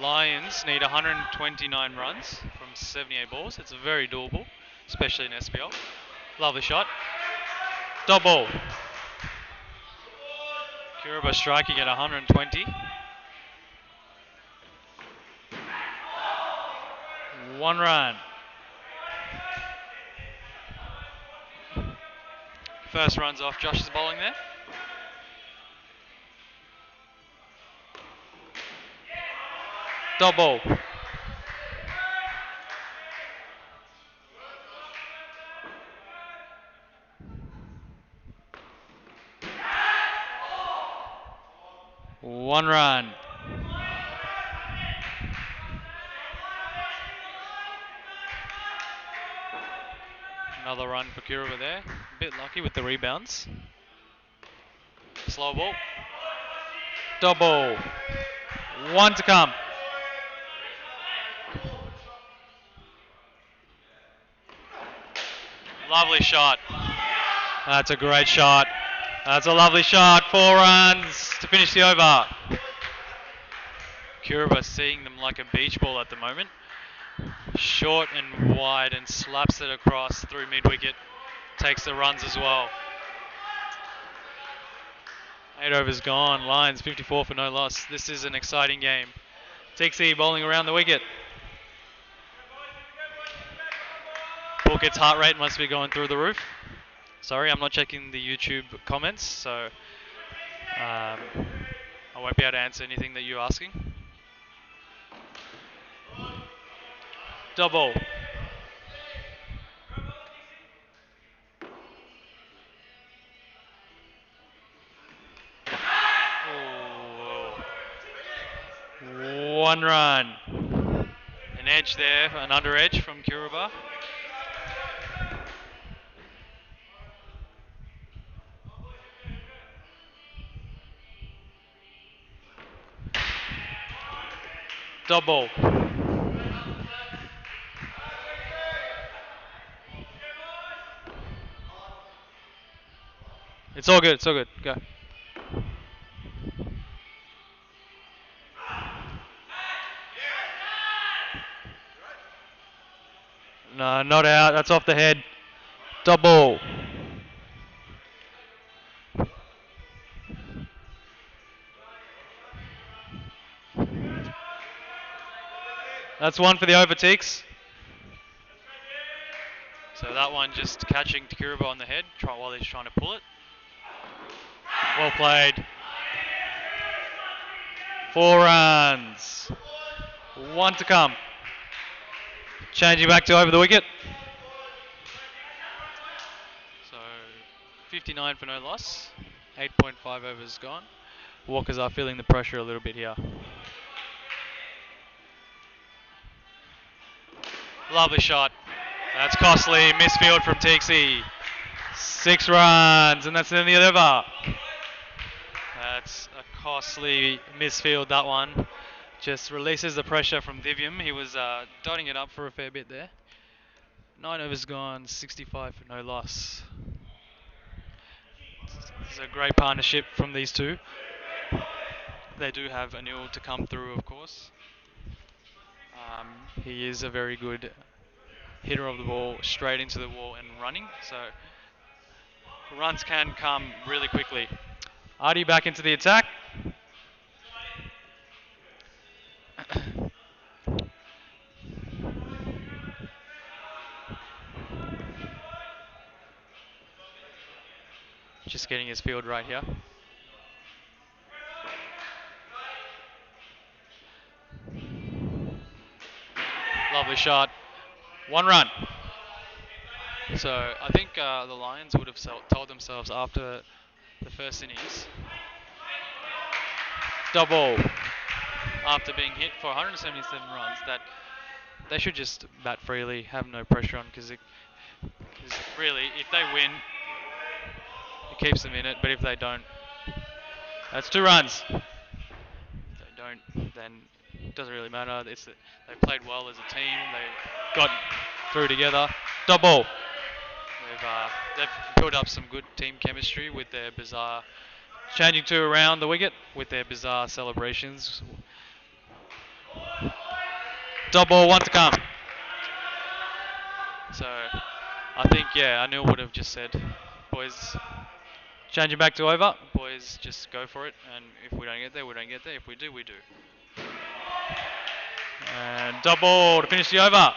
Lions need 129 runs from 78 balls. It's very doable, especially in SPL. Lovely shot. Double. Kiriba striking at 120. One run. First runs off Josh's bowling there. Double. One run. Another run for Kiriba there. A bit lucky with the rebounds. Slow ball. Double. One to come. Lovely shot. That's a great shot. That's a lovely shot. 4 runs to finish the over. Kiriba seeing them like a beach ball at the moment. Short and wide and slaps it across through mid-wicket. Takes the runs as well. 8 overs gone. Lions 54 for no loss. This is an exciting game. Teaksy bowling around the wicket. Pulkit's heart rate must be going through the roof. Sorry, I'm not checking the YouTube comments, so I won't be able to answer anything that you're asking. Double. Ooh. One run. An edge there, an under edge from Kiriba. Double. It's all good, it's all good. Go. No, not out. That's off the head. Double. That's one for the overtakes. So that one just catching Kiriba on the head while he's trying to pull it. Well played. 4 runs. 1 to come. Changing back to over the wicket. So 59 for no loss. 8.5 overs gone. Walkers are feeling the pressure a little bit here. Lovely shot. That's costly. Misfield from Teaksy. 6 runs, and that's the end of the over. That's a costly misfield, that one. Just releases the pressure from Vivian. He was dotting it up for a fair bit there. 9 overs gone, 65 for no loss. It's a great partnership from these two. They do have Anil to come through, of course. He is a very good hitter of the ball straight into the wall and running, so runs can come really quickly. Artie back into the attack. Just getting his field right here. Lovely shot. 1 run. So I think the Lions would have told themselves after the first innings, double, after being hit for 177 runs, that they should just bat freely, have no pressure on, because really, if they win, it keeps them in it, but if they don't, that's 2 runs. If they don't, then it doesn't really matter. They played well as a team. They got through together. Double. They've built up some good team chemistry with their bizarre changing to around the wicket with their bizarre celebrations. Double, 1 to come. So I think, Anil would have just said, boys, change it back to over. Boys, just go for it. And if we don't get there, we don't get there. If we do, we do. And double to finish the over.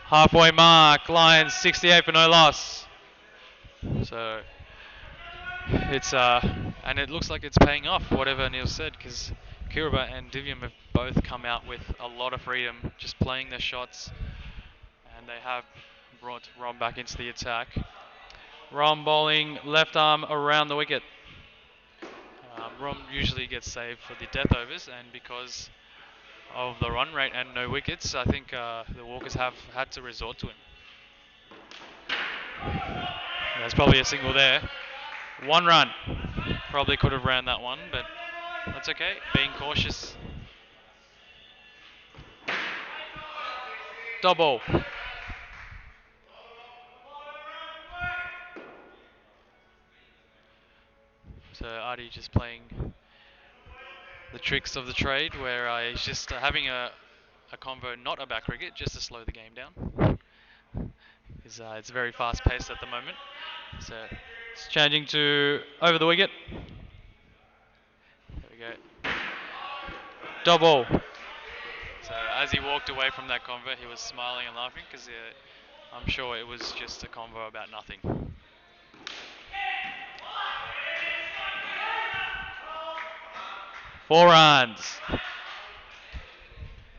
Halfway mark. Lions 68 for no loss. So it's and it looks like it's paying off, whatever Neil said, because Kiraba and Divyam have both come out with a lot of freedom, just playing their shots, and they have brought Rom back into the attack. Rom bowling left arm around the wicket. Rom usually gets saved for the death overs, and because of the run rate and no wickets, I think the Walkers have had to resort to him. There's probably a single there. 1 run. Probably could have ran that one, but that's okay. Being cautious. Double. So Artie just playing the tricks of the trade, where he's just having a convo, not about cricket, just to slow the game down. It's very fast paced at the moment. So it's changing to over the wicket. There we go. Double. So as he walked away from that convo, he was smiling and laughing, because I'm sure it was just a convo about nothing. Four runs.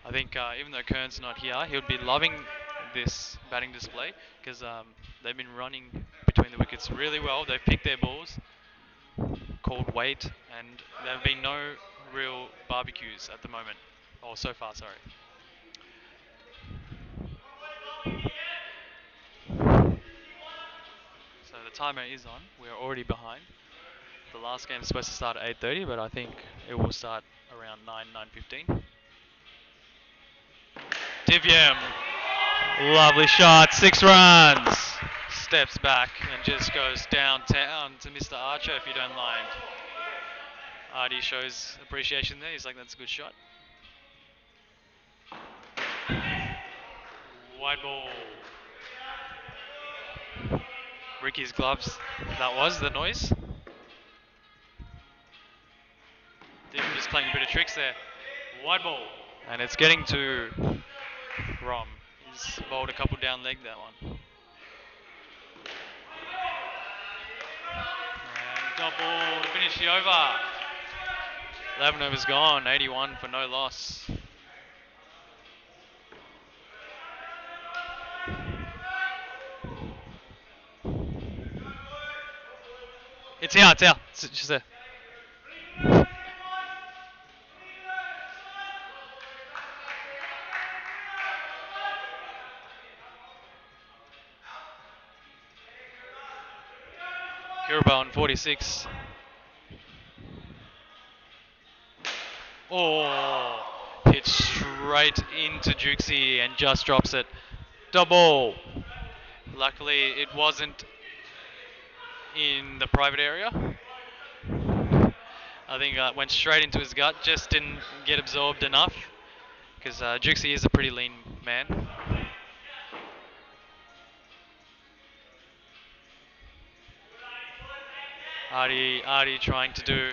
I think even though Kern's not here, he would be loving this batting display, because they've been running between the wickets really well. They've picked their balls, called weight, and there have been no real barbecues at the moment. Oh, so far, sorry. So the timer is on. We're already behind. The last game is supposed to start at 8:30, but I think it will start around 9:15. Divyam, lovely shot, 6 runs. Steps back and just goes downtown to Mr. Archer, if you don't mind. Artie shows appreciation there. He's like, that's a good shot. Wide ball. Ricky's gloves. That was the noise. Divyam just playing a bit of tricks there. Wide ball. And it's getting to Rom. He's bowled a couple down leg, that one. And double to finish the over. 11 overs gone, 81 for no loss. It's here, it's here. It's just there. Kiraba on 46. Oh, hit straight into Jukesy and just drops it. Double. Luckily, it wasn't in the private area. I think went straight into his gut, just didn't get absorbed enough because Juxie is a pretty lean man. Artie trying to do.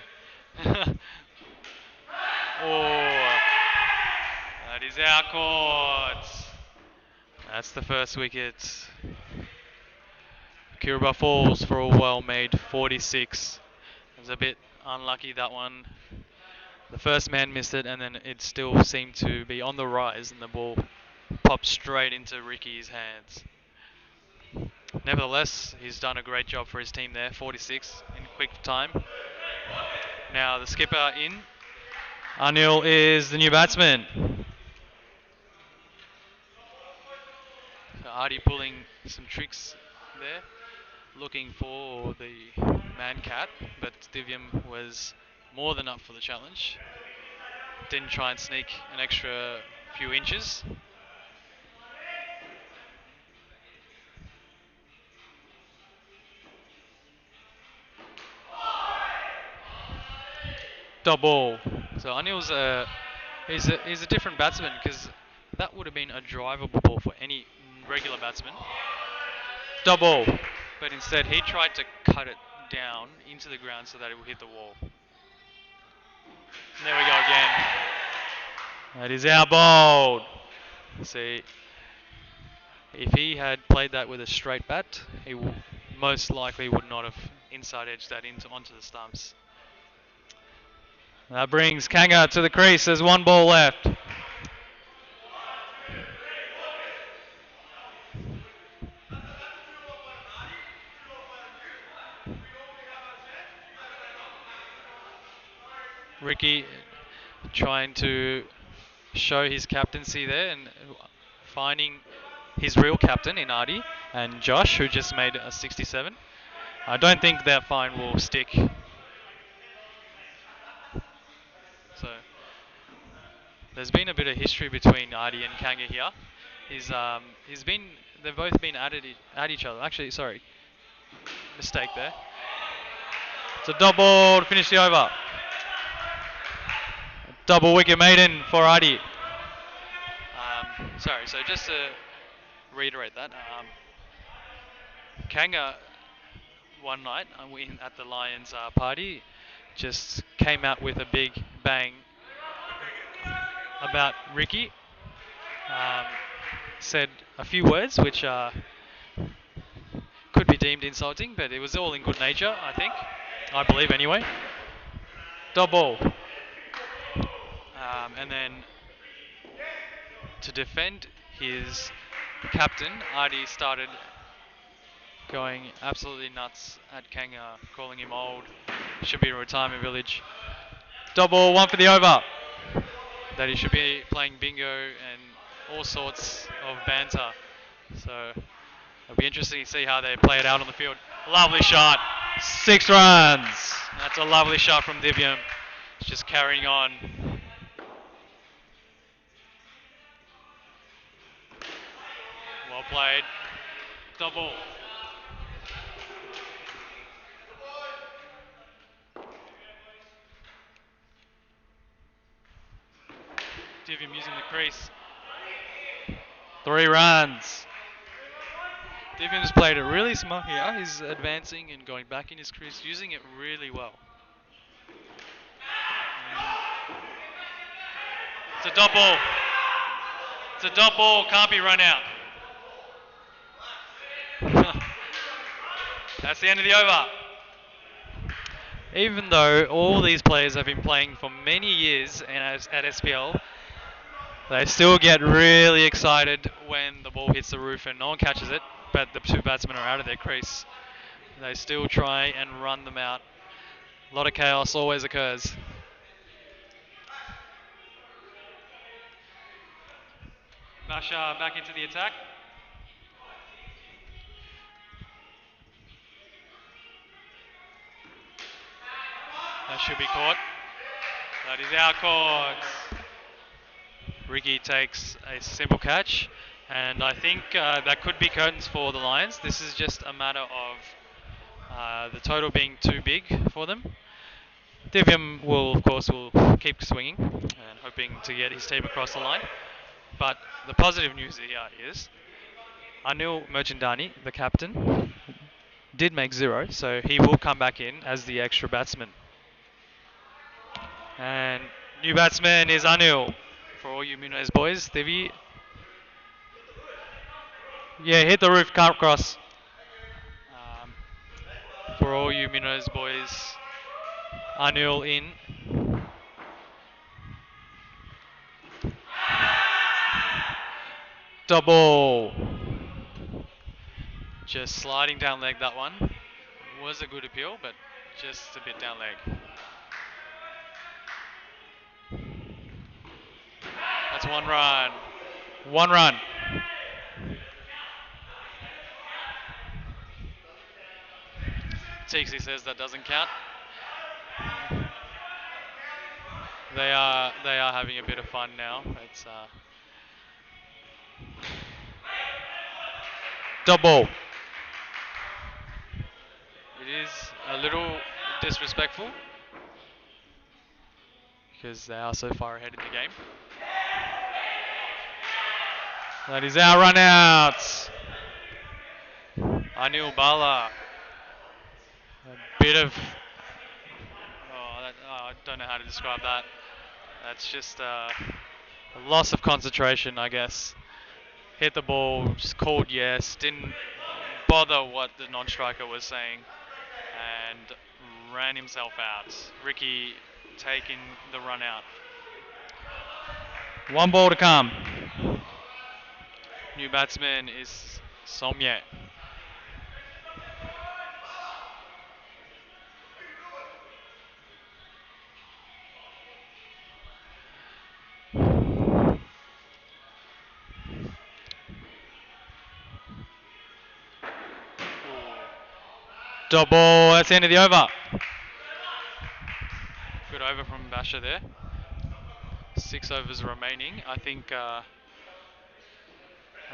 Oh, that is our court. That's the first wicket. Kiribati falls for a well-made 46. It was a bit unlucky, that one. The first man missed it, and then it still seemed to be on the rise, and the ball popped straight into Ricky's hands. Nevertheless, he's done a great job for his team there, 46 in quick time. Now the skipper in. Anil is the new batsman. So Artie pulling some tricks there, looking for the man cat, but Divyam was more than up for the challenge. Didn't try and sneak an extra few inches. Double. So Anil's he's a different batsman because that would have been a drivable ball for any regular batsman. Double. But instead he tried to cut it down into the ground so that it would hit the wall. And there we go again. That is our bowled. See, if he had played that with a straight bat, he most likely would not have inside edged that onto the stumps. That brings Kanga to the crease. There's one ball left. Ricky trying to show his captaincy there and finding his real captain in Artie and Josh, who just made a 67. I don't think that fine will stick. So there's been a bit of history between Artie and Kanga here. They've both been at each other. Actually, sorry, mistake there. It's a double to finish the over. Double wicket maiden for Artie. Sorry, so just to reiterate that, Kanga one night at the Lions party just came out with a big bang about Ricky. Said a few words which could be deemed insulting, but it was all in good nature, I believe anyway. Double. And then to defend his captain, Artie started going absolutely nuts at Kanga, calling him old, should be in a retirement village. Double, one for the over. That he should be playing bingo and all sorts of banter. So it'll be interesting to see how they play it out on the field. Lovely shot. 6 runs. That's a lovely shot from Divyam. It's just carrying on. Well played. Double. Divyam using the crease. 3 runs. Divyam's played it really smart here. He's advancing and going back in his crease, using it really well. It's a dot ball. It's a dot ball, can't be run out. That's the end of the over. Even though all these players have been playing for many years at SPL, they still get really excited when the ball hits the roof and no one catches it, but the 2 batsmen are out of their crease. They still try and run them out. A lot of chaos always occurs. Basha back into the attack. That should be caught. That is our caught. Ricky takes a simple catch, and I think that could be curtains for the Lions. This is just a matter of the total being too big for them. Divyam will, of course, will keep swinging and hoping to get his team across the line. But the positive news here is Anil Merchandani, the captain, did make 0, so he will come back in as the extra batsman. And new batsman is Anil. For all you Muniz boys, Divi. Yeah, hit the roof, can't cross. For all you Muniz boys, Anil in. Double. Just sliding down leg that one. Was a good appeal, but just a bit down leg. That's 1 run. 1 run. Tixie says that doesn't count. They are having a bit of fun now. It's double. It is a little disrespectful because they are so far ahead in the game. That is our run out. Anil Bala. A bit of. I don't know how to describe that. That's just a loss of concentration, I guess. Hit the ball, just called yes, didn't bother what the non-striker was saying, and ran himself out. Ricky taking the run out. 1 ball to come. New batsman is Somye. Double, that's the end of the over. Good over from Basher there. 6 overs remaining. I think, how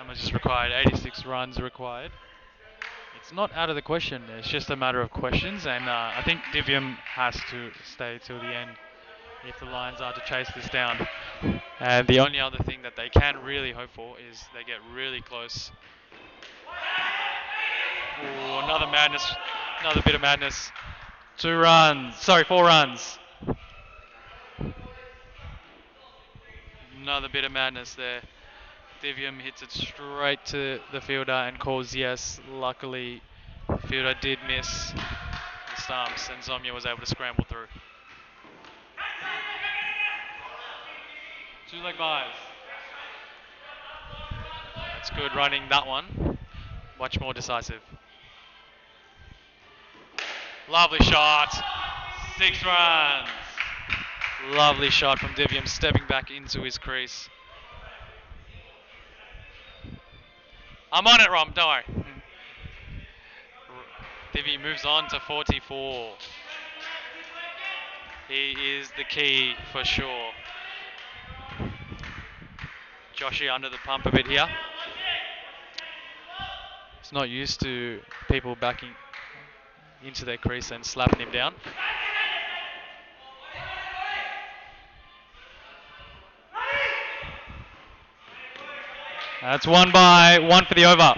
much is required? 86 runs required. It's not out of the question, it's just a matter of questions, and I think Divyam has to stay till the end if the Lions are to chase this down. And the only other thing that they can really hope for is they get really close. Ooh, another madness, another bit of madness. 4 runs. Another bit of madness there. Divyam hits it straight to the fielder and calls yes. Luckily, the fielder did miss the stumps and Somya was able to scramble through. 2 leg byes. That's good running, that one. Much more decisive. Lovely shot. 6 runs. Lovely shot from Divyam, stepping back into his crease. I'm on it, Rom, don't worry. Divi moves on to 44. He is the key for sure. Joshy under the pump a bit here. He's not used to people backing into their crease and slapping him down. That's 1 by 1 for the over.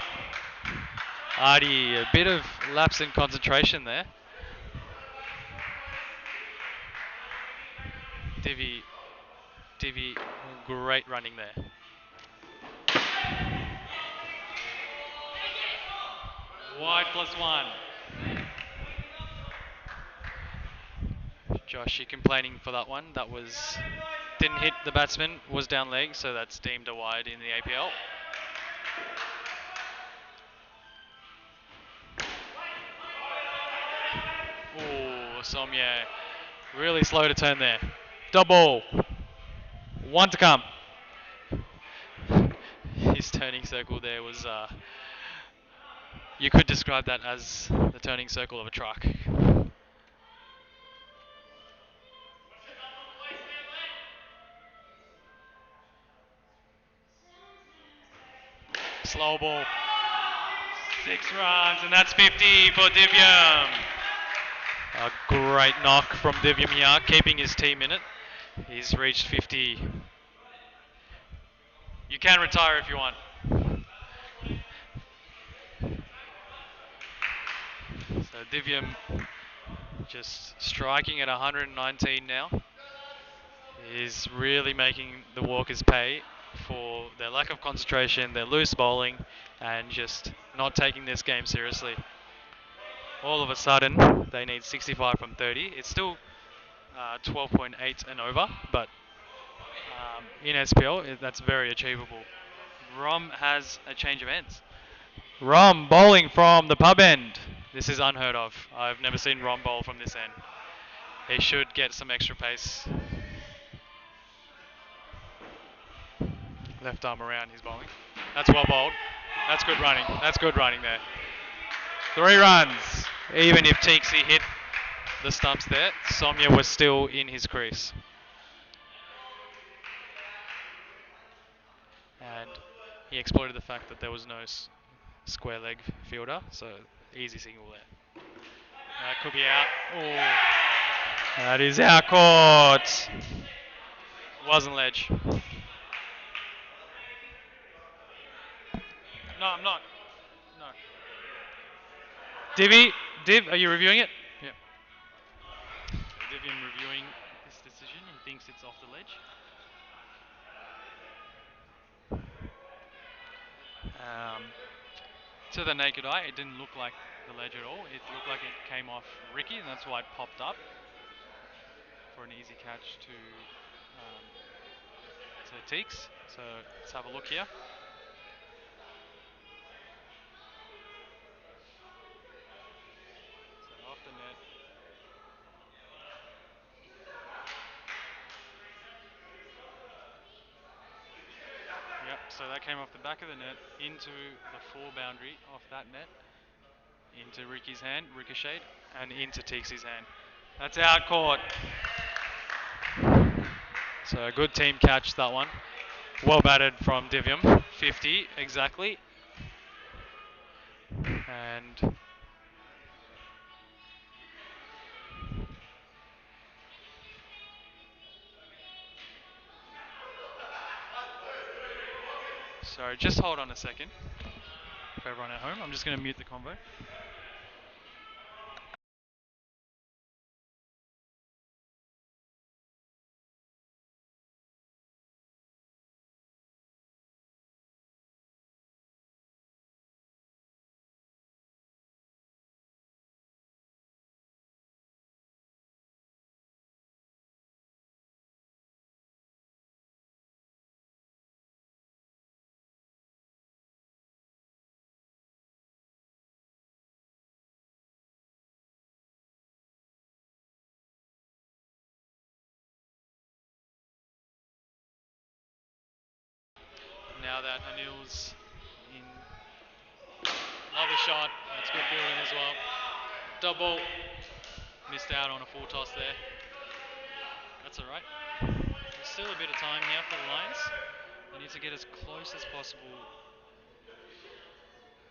Artie, a bit of lapse in concentration there. Divi, great running there. Wide +1. Joshy complaining for that one. That was didn't hit the batsman, was down leg, so that's deemed a wide in the APL. Ooh, Somye really slow to turn there. Double. 1 to come. His turning circle there was, you could describe that as the turning circle of a truck. Slow ball. 6 runs, and that's 50 for Divyam. A great knock from Divyam here, keeping his team in it. He's reached 50. You can retire if you want. So Divyam just striking at 119 now. Is really making the Walkers pay for their lack of concentration, their loose bowling, and just not taking this game seriously. All of a sudden, they need 65 from 30. It's still 12.8 and over, but in SPL, that's very achievable. Rom has a change of ends. Rom bowling from the pub end. This is unheard of. I've never seen Rom bowl from this end. He should get some extra pace. Left arm around, he's bowling. That's well bowled. That's good running. That's good running there. 3 runs. Even if Teaksy hit the stumps there, Somya was still in his crease. And he exploited the fact that there was no square leg fielder, so easy single there. That could be out. Oh, that is out caught. Wasn't ledge. No, I'm not. No. Div, are you reviewing it? Yeah. So Divian reviewing this decision and thinks it's off the ledge. To the naked eye, it didn't look like the ledge at all. It looked like it came off Ricky, and that's why it popped up for an easy catch to Teeks. So let's have a look here. So off the net. Yep, so that came off the back of the net into the 4 boundary off that net, into Ricky's hand, ricocheted, and into Teeksy's hand. That's out caught. So a good team catch, that one. Well batted from Divyam, 50 exactly. And sorry, just hold on a second. For everyone at home, I'm just going to mute the convo. Now that Anil's in, lovely shot. That's good fielding as well. Double. Missed out on a full toss there. That's all right. There's still a bit of time here for the Lions. They need to get as close as possible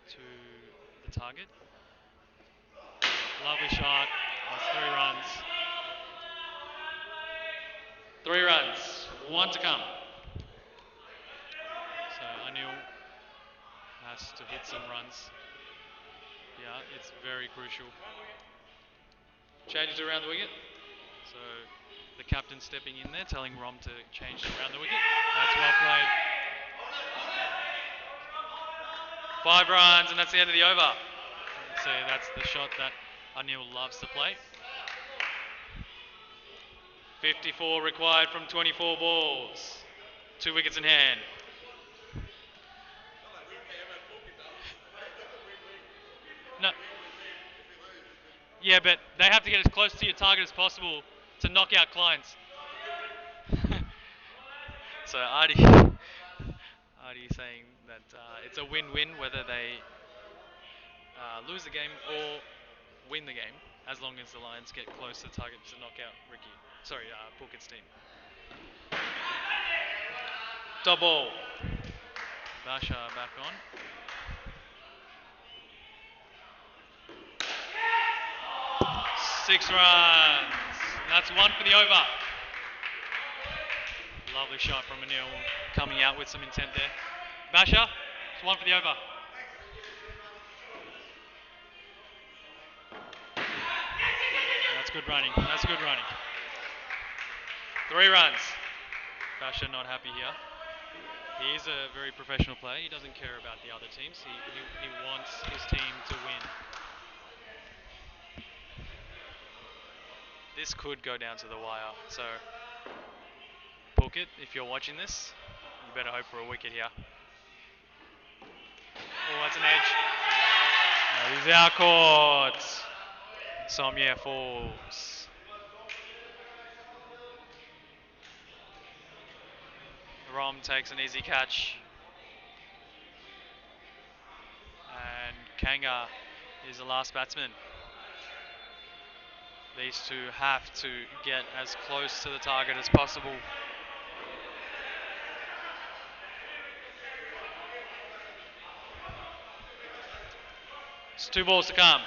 to the target. Lovely shot. That's 3 runs. 3 runs. 1 to come. So Anil has to hit some runs. Yeah, it's very crucial. Changes around the wicket. So the captain stepping in there, telling Rom to change around the wicket. That's well played. 5 runs, and that's the end of the over. So that's the shot that Anil loves to play. 54 required from 24 balls. 2 wickets in hand. No. Yeah, but they have to get as close to your target as possible to knock out clients. So Artie saying that it's a win-win whether they lose the game or win the game, as long as the Lions get close to the target to knock out Phuket's team. Double. Basha back on. 6 runs. That's 1 for the over. Lovely shot from Anil, coming out with some intent there. Basher, it's 1 for the over. That's good running. That's good running. 3 runs. Basher not happy here. He is a very professional player. He doesn't care about the other teams. He wants his team to win. This could go down to the wire. So, Phuket, if you're watching this, you better hope for a wicket here. Oh, that's an edge. That is our court. Somya falls. Rom takes an easy catch. And Kanga is the last batsman. These two have to get as close to the target as possible. It's 2 balls to come.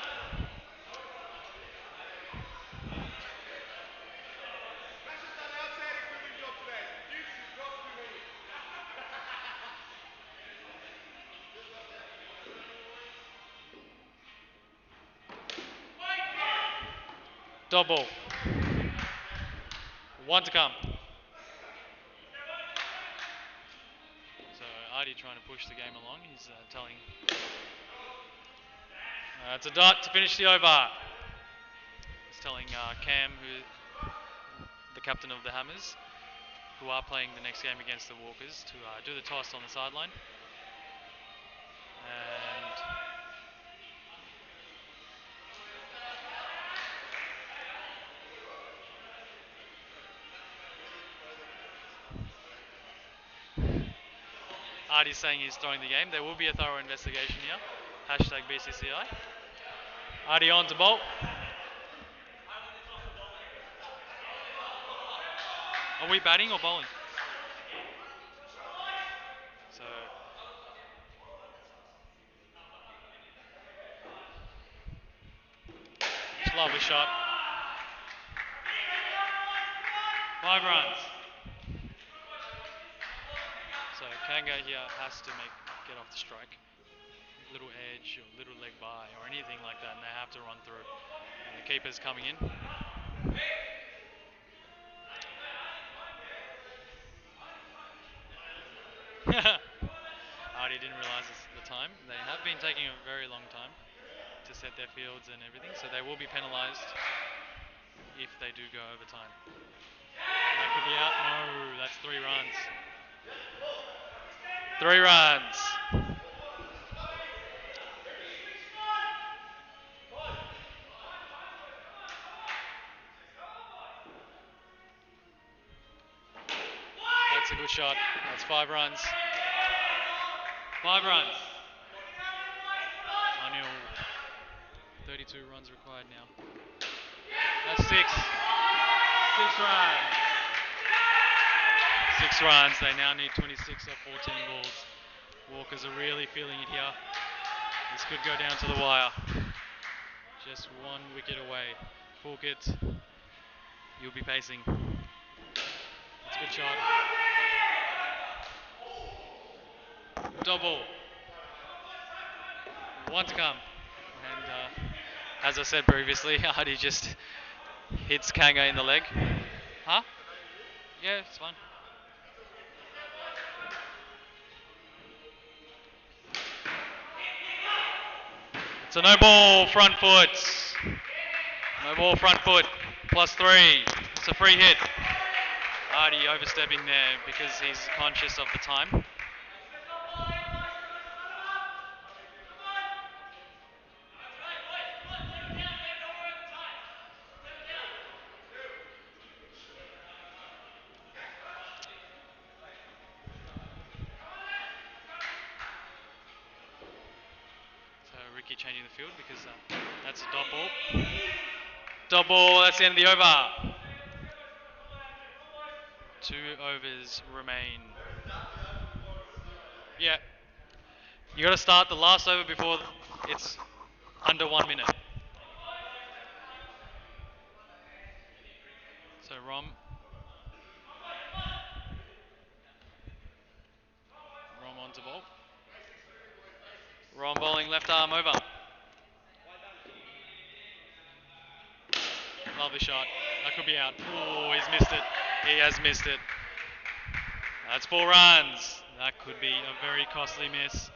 Double. 1 to come. So Artie trying to push the game along. He's telling. It's a dot to finish the over. He's telling Cam, the captain of the Hammers, who are playing the next game against the Walkers, to do the toss on the sideline. And Artie's saying he's throwing the game. There will be a thorough investigation here. Hashtag BCCI. Artie on to bolt. Are we batting or bowling? So lovely shot. 5 runs. So Kanga here has to get off the strike. Little edge or little leg by or anything like that, and they have to run through. And the keeper's coming in. Artie didn't realise the time. They have been taking a very long time to set their fields and everything, so they will be penalised if they do go over time. That could be out. No, that's 3 runs. 3 runs. That's a good shot. That's 5 runs. 5 runs. Anil, 32 runs required now. That's 6. 6 runs. 6 runs. They now need 26 off 14 balls. Walkers are really feeling it here. This could go down to the wire. Just 1 wicket away. Phuket, you'll be pacing. That's a good shot. Double. 1 to come. And as I said previously, Artie just hits Kanga in the leg. Huh? Yeah, it's fine. It's a no ball front foot. No ball front foot. +3. It's a free hit. Artie overstepping there because he's conscious of the time. Ricky changing the field because that's a dot ball. Dot ball, that's the end of the over. 2 overs remain. Yeah. You got to start the last over before it's under 1 minute. Rom on to ball. Rom bowling left arm over. Lovely shot. That could be out. Oh, he's missed it. He has missed it. That's 4 runs. That could be a very costly miss.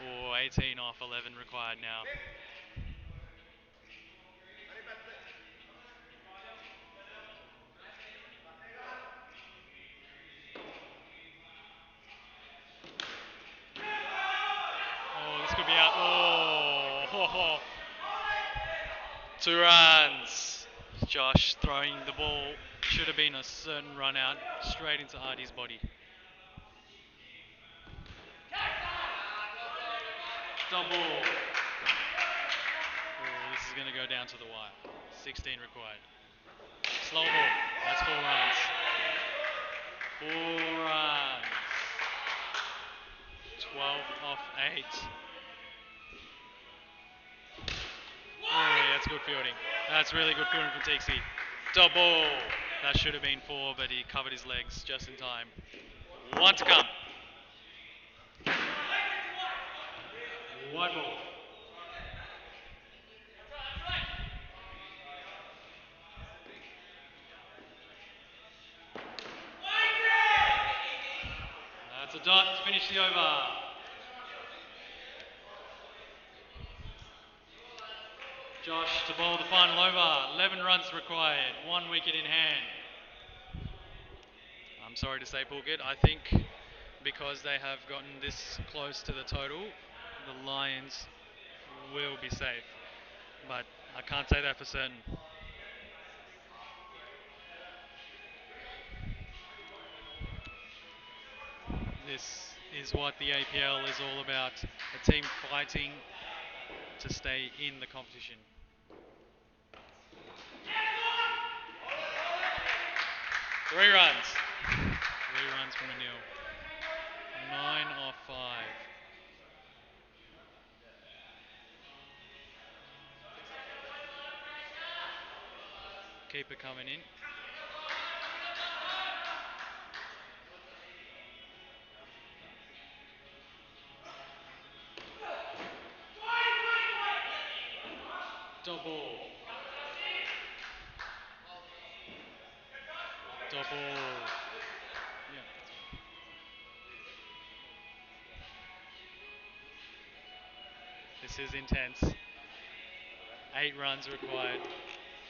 Oh, 18 off 11 required now. Oh, this could be out. Oh, 2 runs. Josh throwing the ball. Should have been a certain run out straight into Hardy's body. Double. Oh, this is going to go down to the wire. 16 required. Slow ball. That's 4 runs. 4 runs. 12 off 8. Oh, yeah, that's good fielding. That's really good fielding from Tixie. Double. That should have been 4, but he covered his legs just in time. 1 to come. 1 ball. That's a dot to finish the over. Josh to bowl the final over. 11 runs required. 1 wicket in hand. I'm sorry to say, Pulkit, I think because they have gotten this close to the total, the Lions will be safe. But I can't say that for certain. This is what the APL is all about. A team fighting to stay in the competition. 3 runs. 3 runs from a nil. 9 off 5. Keeper coming in. Double. Double. Yeah. This is intense. 8 runs required.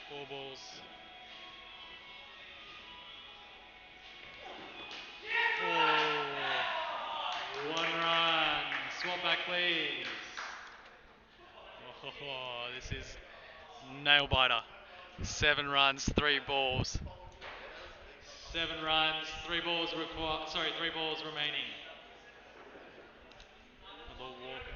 4 balls. Oh, 1 run. Swap back, please. Oh, this is nail biter. 7 runs, 3 balls. 7 runs, 3 balls required. Sorry, 3 balls remaining. The ball walked.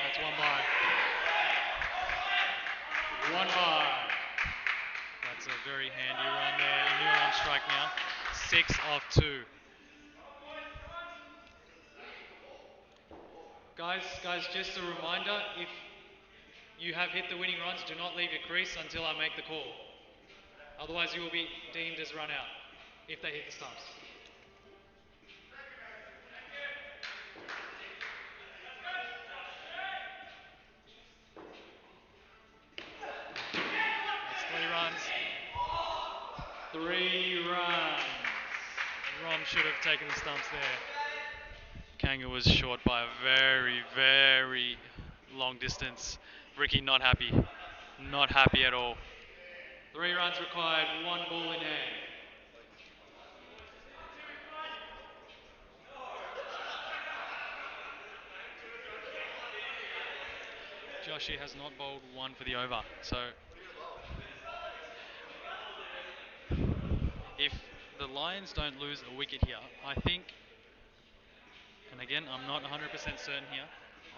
That's 1 by. 1 by. That's a very handy run there. A new on strike now. 6 off 2. Guys, just a reminder, if you have hit the winning runs, do not leave your crease until I make the call. Otherwise you will be deemed as run out if they hit the stumps. That's 3 runs. 3 runs. Rom should have taken the stumps there. Kanga was short by a very, very long distance. Ricky not happy. Not happy at all. 3 runs required, 1 ball in hand. Joshi has not bowled 1 for the over. So if the Lions don't lose a wicket here, I think, and again, I'm not 100% certain here,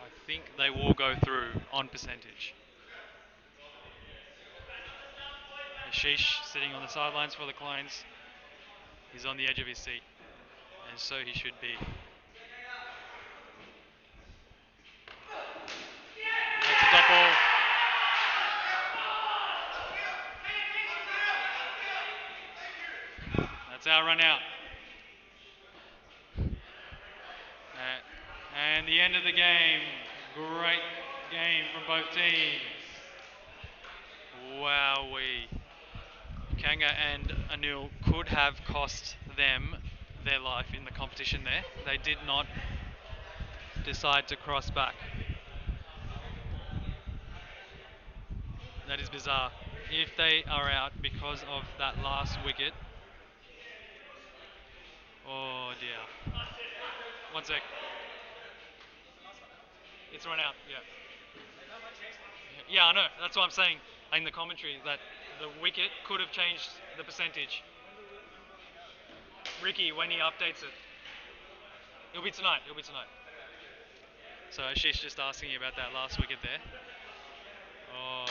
I think they will go through on percentage. Ashish sitting on the sidelines for the Clones. He's on the edge of his seat, and so he should be. That's a dot ball. That's our run out. And the end of the game. Great game from both teams. Wowee. Kanga and Anil could have cost them their life in the competition there. They did not decide to cross back. That is bizarre. If they are out because of that last wicket. Oh dear. One sec. It's run out, yeah. Yeah, I know. That's what I'm saying in the commentary, that the wicket could have changed the percentage. Ricky, when he updates it. It'll be tonight. So Ashish just asking you about that last wicket there. Oh.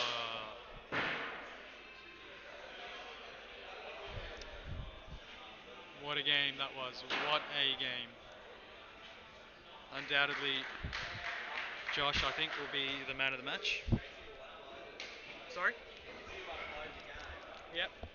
What a game that was. What a game. Undoubtedly, Josh, I think, will be the man of the match. Sorry? Yep.